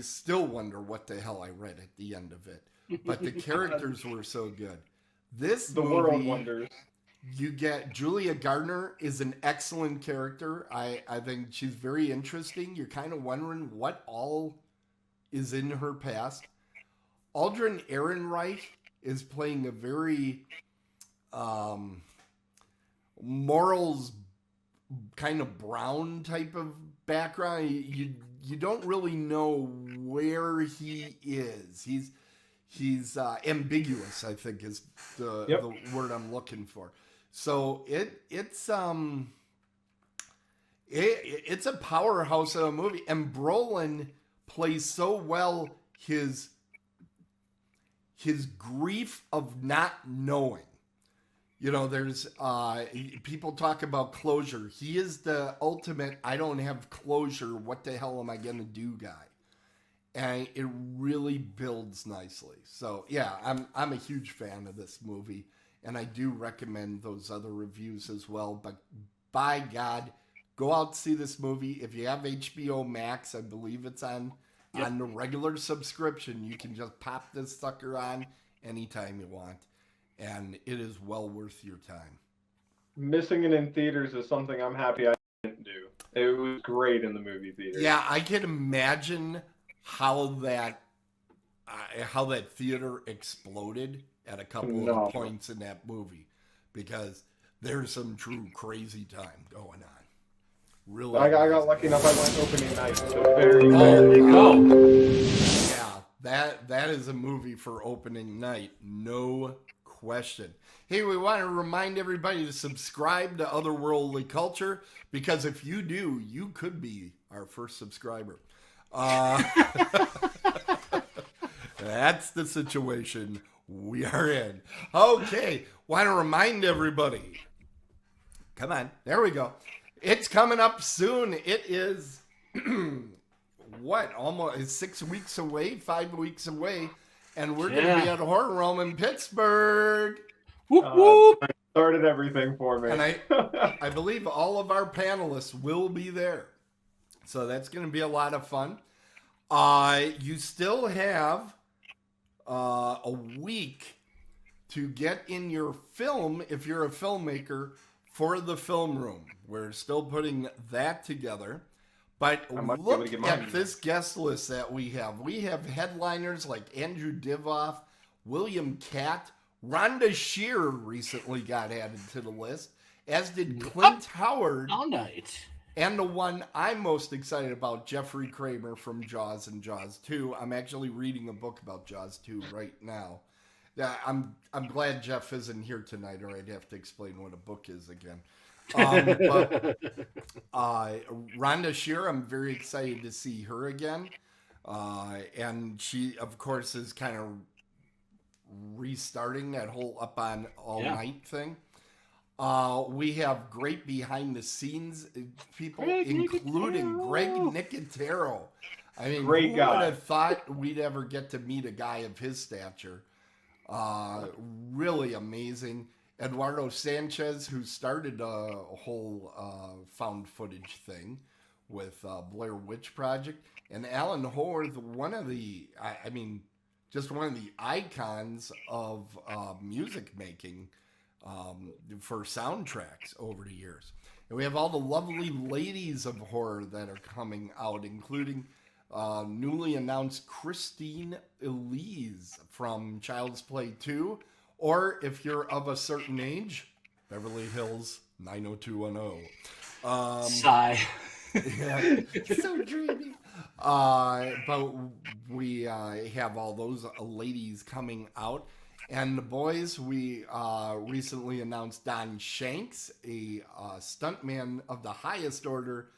still wonder what the hell I read at the end of it. But the characters were so good. The world wonders. You get Julia Gardner is an excellent character. I think she's very interesting. You're kind of wondering what all is in her past. Aldrin Ehrenreich is playing a very morals kind of brown type of background. You don't really know where he is. He's ambiguous, I think, is the word I'm looking for. So it's a powerhouse of a movie, and Brolin plays so well his grief of not knowing. You know, there's people talk about closure. He is the ultimate I don't have closure, what the hell am I gonna do guy. And it really builds nicely. So yeah, I'm a huge fan of this movie, and I do recommend those other reviews as well. But by God, go out and see this movie. If you have HBO Max, I believe it's on the regular subscription. You can just pop this sucker on anytime you want, and it is well worth your time. Missing it in theaters is something I'm happy I didn't do. It was great in the movie theater. Yeah, I can imagine how that theater exploded at a couple of points in that movie, because there's some true crazy time going on. Really, I got lucky enough. I went opening night. So very Yeah, that is a movie for opening night, no question. Hey, we want to remind everybody to subscribe to Otherworldly Culture, because if you do, you could be our first subscriber. That's the situation. We are in. Okay. Want to remind everybody. Come on. There we go. It's coming up soon. It is, almost 6 weeks away, 5 weeks away. And we're going to be at Horror Realm in Pittsburgh. Whoop, whoop. Started everything for me. And I believe all of our panelists will be there. So that's going to be a lot of fun. You still have a week to get in your film if you're a filmmaker for the film room. We're still putting that together. But look at this guest list that we have. We have headliners like Andrew Divoff, William Catt, Rhonda Shear recently got added to the list, as did Clint Howard. All night. And the one I'm most excited about, Jeffrey Kramer from Jaws and Jaws 2. I'm actually reading a book about Jaws 2 right now. Yeah, I'm glad Jeff isn't here tonight, or I'd have to explain what a book is again. But Rhonda Shear, I'm very excited to see her again. And she, of course, is kind of restarting that whole Up on All Night thing. We have great behind-the-scenes people, including Greg Nicotero. I mean, great who guy. would have thought we'd ever get to meet a guy of his stature? Really amazing. Eduardo Sanchez, who started a whole found footage thing with Blair Witch Project, and Alan Hoarth, one of the icons of music making for soundtracks over the years. And we have all the lovely ladies of horror that are coming out, including newly announced Christine Elise from Child's Play 2, or if you're of a certain age, Beverly Hills 90210. Sigh. Yeah, so dreamy. But we have all those ladies coming out. And the boys, we recently announced Don Shanks, a stuntman of the highest order.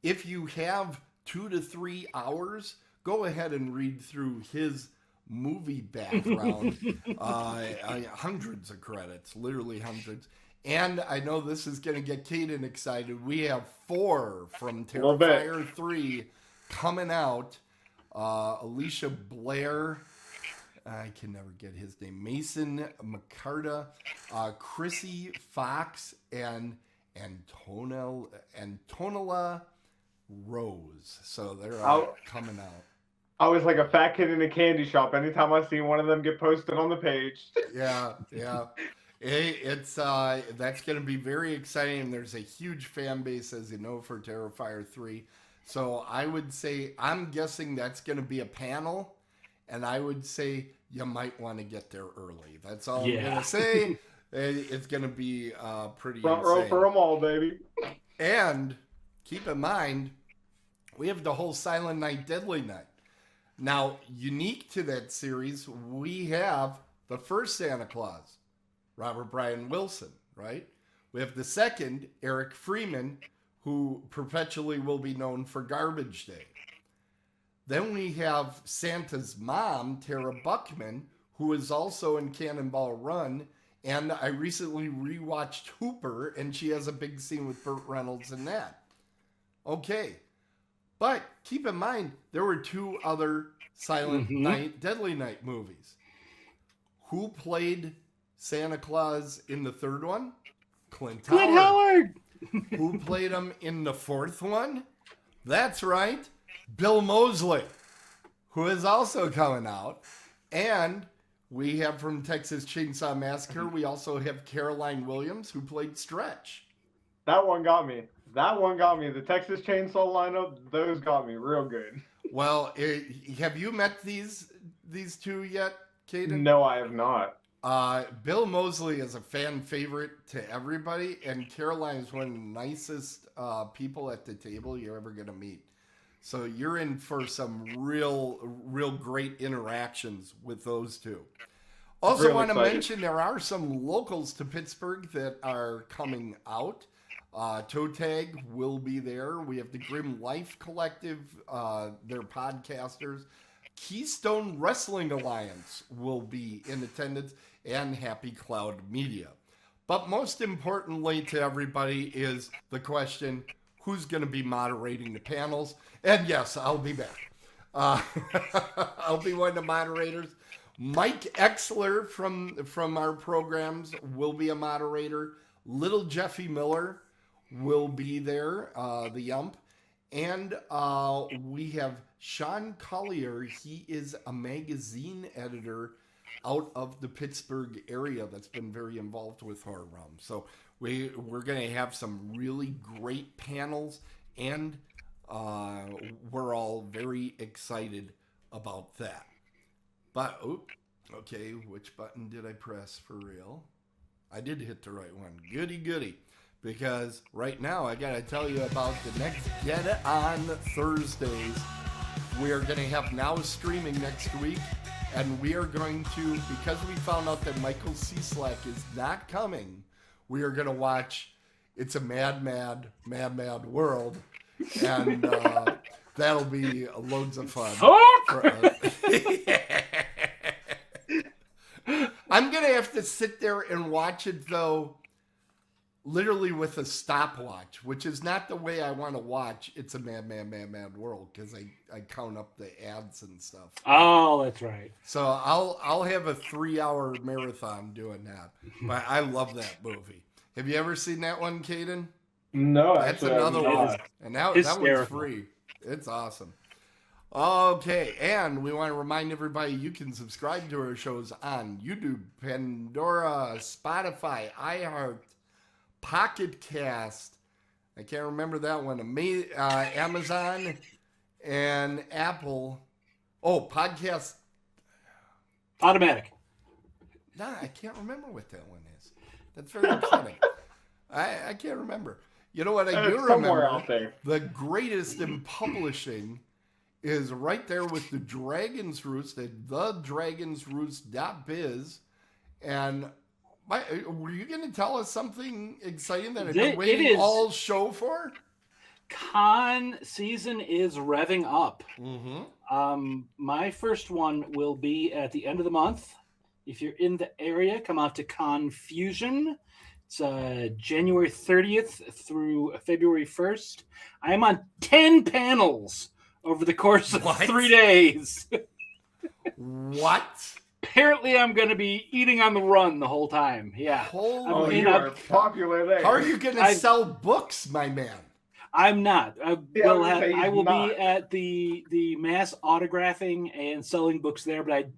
If you have 2 to 3 hours, go ahead and read through his movie background. Hundreds of credits, literally hundreds. And I know this is going to get Caidin excited. We have 4 from Terrifier 3 coming out. Alicia Blair, I can never get his name, Mason McCarta, Chrissy Fox, and Antonella Rose. So they're coming out. I was like a fat kid in a candy shop anytime I see one of them get posted on the page. Yeah. It's that's going to be very exciting. There's a huge fan base, as you know, for Terrifier 3. So I would say, I'm guessing that's going to be a panel, and I would say you might want to get there early. That's all I'm going to say. It's going to be pretty front insane. row for them all, baby. And keep in mind, we have the whole Silent Night, Deadly Night. Now, unique to that series, we have the first Santa Claus, Robert Brian Wilson, right? We have the second, Eric Freeman, who perpetually will be known for Garbage Day. Then we have Santa's mom, Tara Buckman, who is also in Cannonball Run. And I recently rewatched Hooper, and she has a big scene with Burt Reynolds in that. Okay. But keep in mind, there were 2 other Silent Night, Deadly Night movies. Who played Santa Claus in the 3rd one? Clint Howard. Who played him in the 4th one? That's right, Bill Moseley, who is also coming out. And we have from Texas Chainsaw Massacre, we also have Caroline Williams, who played Stretch. That one got me. The Texas Chainsaw lineup, those got me real good. Well, have you met these 2 yet, Caidin? No, I have not. Bill Moseley is a fan favorite to everybody, and Caroline is one of the nicest people at the table you're ever going to meet. So you're in for some real great interactions with those 2. Also Real want to excited. mention there are some locals to Pittsburgh that are coming out. Toe Tag will be there. We have the Grim Life Collective, they're podcasters. Keystone Wrestling Alliance will be in attendance, and Happy Cloud Media. But most importantly to everybody is the question, who's going to be moderating the panels? And yes, I'll be back. I'll be one of the moderators. Mike Exler from our programs will be a moderator. Little Jeffy Miller will be there, the Yump. And we have Sean Collier. He is a magazine editor out of the Pittsburgh area that's been very involved with Horror Realm. So we're going to have some really great panels, and we're all very excited about that. But, okay, which button did I press for real? I did hit the right one. Goody, goody. Because right now, I got to tell you about the next Get It On Thursdays. We are going to have Now streaming next week. And we are going to, because we found out that Michael Cieslak is not coming, we are going to watch It's a Mad, Mad, Mad, Mad World. And that'll be loads of fun. For us. I'm going to have to sit there and watch it, though, literally with a stopwatch, which is not the way I want to watch It's a Mad, Mad, Mad, Mad World, because I count up the ads and stuff. Oh, that's right. So I'll have a 3-hour marathon doing that. But I love that movie. Have you ever seen that one, Caidin? No, That's actually, another I'm one. not. And that one's Hysterical. free. It's awesome. Okay, and we want to remind everybody you can subscribe to our shows on YouTube, Pandora, Spotify, iHeart, Pocket Cast. I can't remember that one. Amazon and Apple. Oh, Podcast. Automatic. Nah, I can't remember what that one is. That's very upsetting. I can't remember. You know what I do Somewhere remember? out there. The greatest in publishing is right there with the Dragon's Roost at thedragonsroost.biz. And were you going to tell us something exciting that I've been waiting all show for? Con season is revving up. Mm-hmm. My first one will be at the end of the month. If you're in the area, come out to Confusion. It's January 30th through February 1st. I am on 10 panels over the course of 3 days. What? Apparently, I'm going to be eating on the run the whole time. Yeah. Holy You are popular there. How are you going to sell books, my man? I'm not. I will not. be at the mass autographing and selling books there, but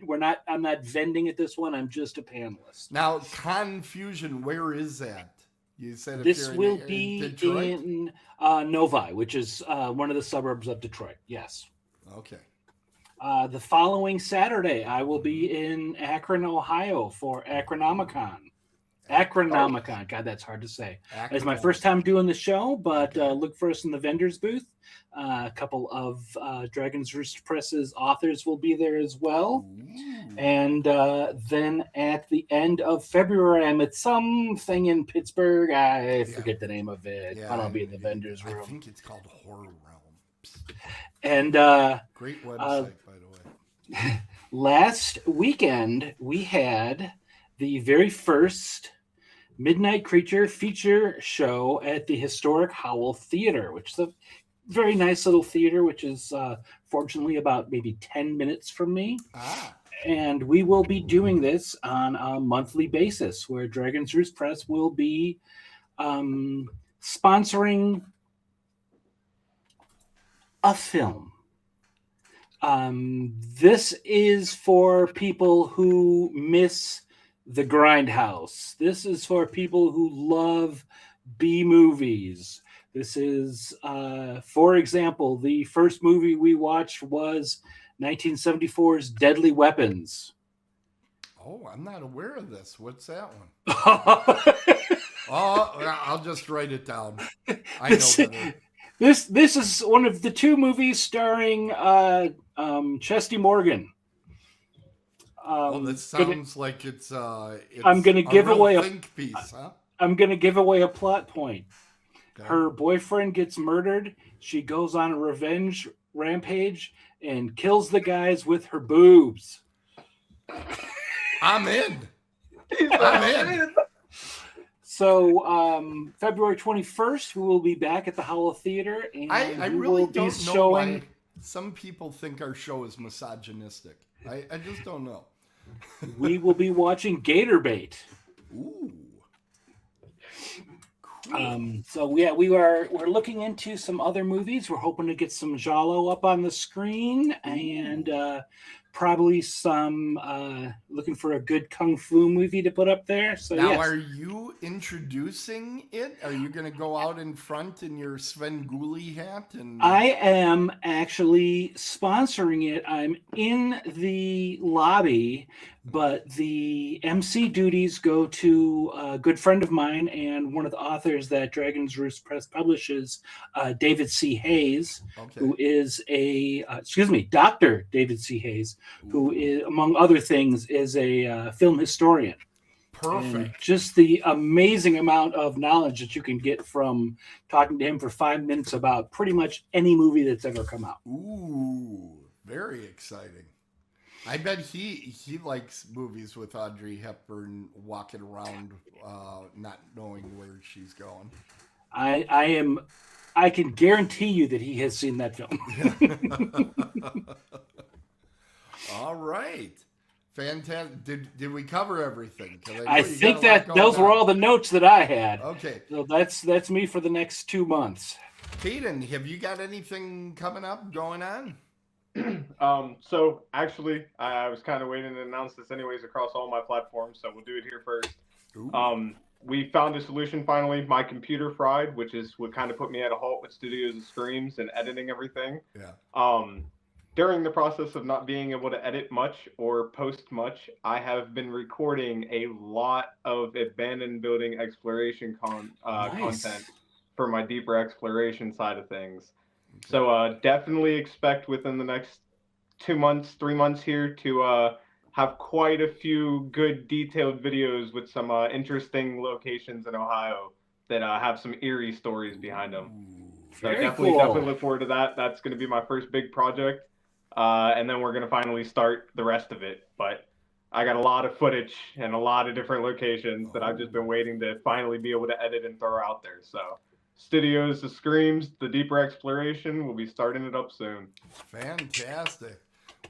I'm not vending at this one. I'm just a panelist. Now, Confusion, where is that? You said This will be Detroit? in Novi, which is one of the suburbs of Detroit. Yes. Okay. The following Saturday, I will be in Akron, Ohio for Akronomicon. Akronomicon. God, that's hard to say. It's my first time doing the show, but look for us in the vendor's booth. A couple of Dragon's Roost Press's authors will be there as well. Ooh. And then at the end of February, I'm at something in Pittsburgh. I forget the name of it. Yeah, I'll be in the vendor's room. I think it's called Horror Realm. And Great website, by the way. last weekend, we had the very first Midnight Creature feature show at the historic Howell Theater, which is a very nice little theater, which is fortunately about maybe 10 minutes from me. And we will be doing this on a monthly basis, where Dragon's Roost Press will be sponsoring a film. This is for people who miss the Grindhouse. This is for people who love B movies. This is, for example, the first movie we watched was 1974's Deadly Weapons. Oh, I'm not aware of this. What's that one? I'll just write it down. I know better. This is one of the two movies starring Chesty Morgan. That sounds like it's I'm going to give away a think piece, huh? I'm going to give away a plot point. Okay. Her boyfriend gets murdered. she goes on a revenge rampage and kills the guys with her boobs. I'm in. I'm in. So February 21st, we will be back at the Hollow Theater, and I we really will be don't know showing. why some people think our show is misogynistic. I just don't know. We will be watching Gator Bait. Ooh. Cool. So yeah, we're looking into some other movies. We're hoping to get some giallo up on the screen, and probably some looking for a good kung fu movie to put up there. So Now, yes. are you introducing it? Are you going to go out in front in your Sven Gulli hat? And I am actually sponsoring it. I'm in the lobby, but the MC duties go to a good friend of mine and one of the authors that Dragon's Roost Press publishes, David C. Hayes, who is Dr. David C. Hayes, who is, among other things, is a film historian. Perfect. And just the amazing amount of knowledge that you can get from talking to him for 5 minutes about pretty much any movie that's ever come out. Ooh, very exciting. I bet he likes movies with Audrey Hepburn walking around not knowing where she's going. I can guarantee you that he has seen that film. All right. Fantastic. Did we cover everything? I think that those were all the notes that I had. Okay. So that's me for the next 2 months. Caidin, have you got anything coming up, going on? So actually, I was kind of waiting to announce this anyways across all my platforms, so we'll do it here first. We found a solution finally. My computer fried, which is what kind of put me at a halt with Studios of Screams and editing everything. Yeah. During the process of not being able to edit much or post much, I have been recording a lot of abandoned building exploration content for my deeper exploration side of things. Okay. So definitely expect within the next 2 months, 3 months here to have quite a few good detailed videos with some interesting locations in Ohio that have some eerie stories behind them. So definitely look forward to that. That's going to be my first big project. And then we're going to finally start the rest of it. But I got a lot of footage and a lot of different locations that I've just been waiting to finally be able to edit and throw out there. So Studios of Screams, the deeper exploration, we'll be starting it up soon. Fantastic.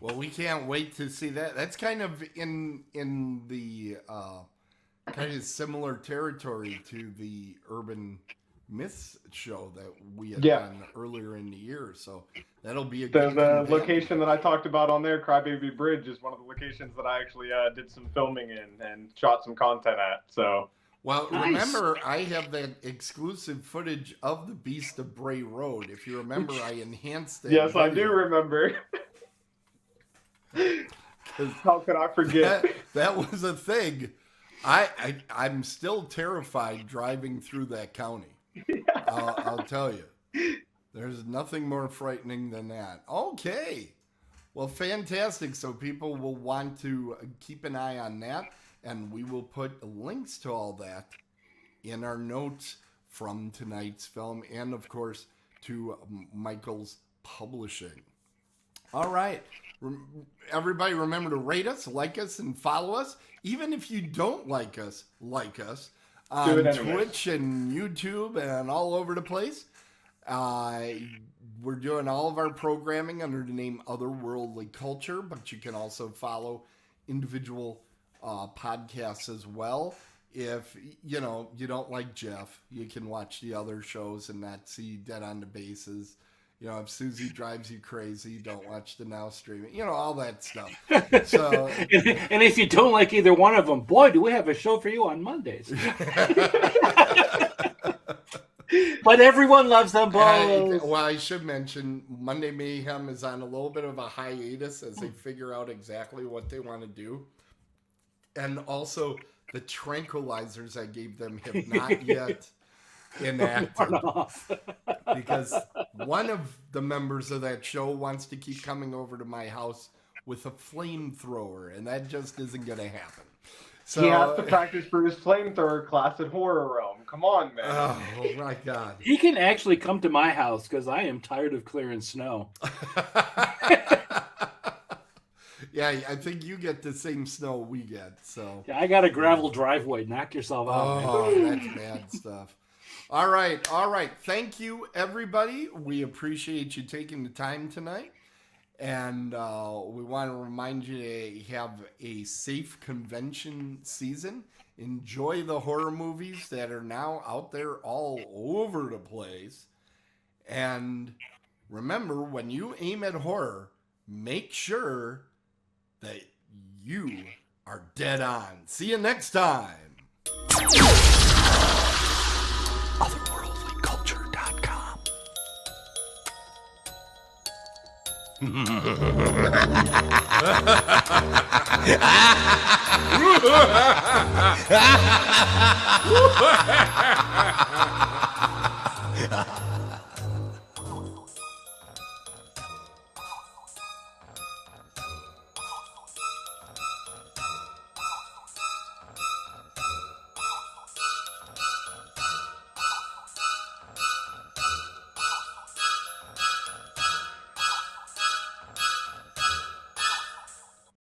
Well, we can't wait to see that. That's kind of in the kind of similar territory to the Urban Myths show that we had done earlier in the year. So that'll be the location that I talked about on there, Crybaby Bridge, is one of the locations that I actually did some filming in and shot some content at. So, well, remember, I have that exclusive footage of the Beast of Bray Road. If you remember, I enhanced it. Yes, I do remember. How could I forget? That was a thing. I'm still terrified driving through that county. I'll tell you. There's nothing more frightening than that. Okay. Well, fantastic. So people will want to keep an eye on that, and we will put links to all that in our notes from tonight's film and, of course, to Michael's publishing. All right. Everybody remember to rate us, like us, and follow us. Even if you don't like us on Twitch and YouTube and all over the place. We're doing all of our programming under the name Otherworldly Culture, but you can also follow individual podcasts as well. If you don't like Jeff, you can watch the other shows and not see Dead on the Bases. If Susie drives you crazy, don't watch the Now streaming. All that stuff. So, and if you don't like either one of them, boy, do we have a show for you on Mondays. But everyone loves them both. Well, I should mention Monday Mayhem is on a little bit of a hiatus as they figure out exactly what they want to do. And also, the tranquilizers I gave them have not yet enacted. Because one of the members of that show wants to keep coming over to my house with a flamethrower, and that just isn't going to happen. So he has to practice for his flamethrower class at Horror Realm. Come on, man. Oh my God. He can actually come to my house because I am tired of clearing snow. Yeah, I think you get the same snow we get. So. Yeah, I got a gravel driveway. Knock yourself out, man. Oh, that's bad stuff. All right. Thank you, everybody. We appreciate you taking the time tonight. And we want to remind you to have a safe convention season. Enjoy the horror movies that are now out there all over the place. And remember, when you aim at horror, make sure that you are dead on. See you next time. Otherworldlyculture.com.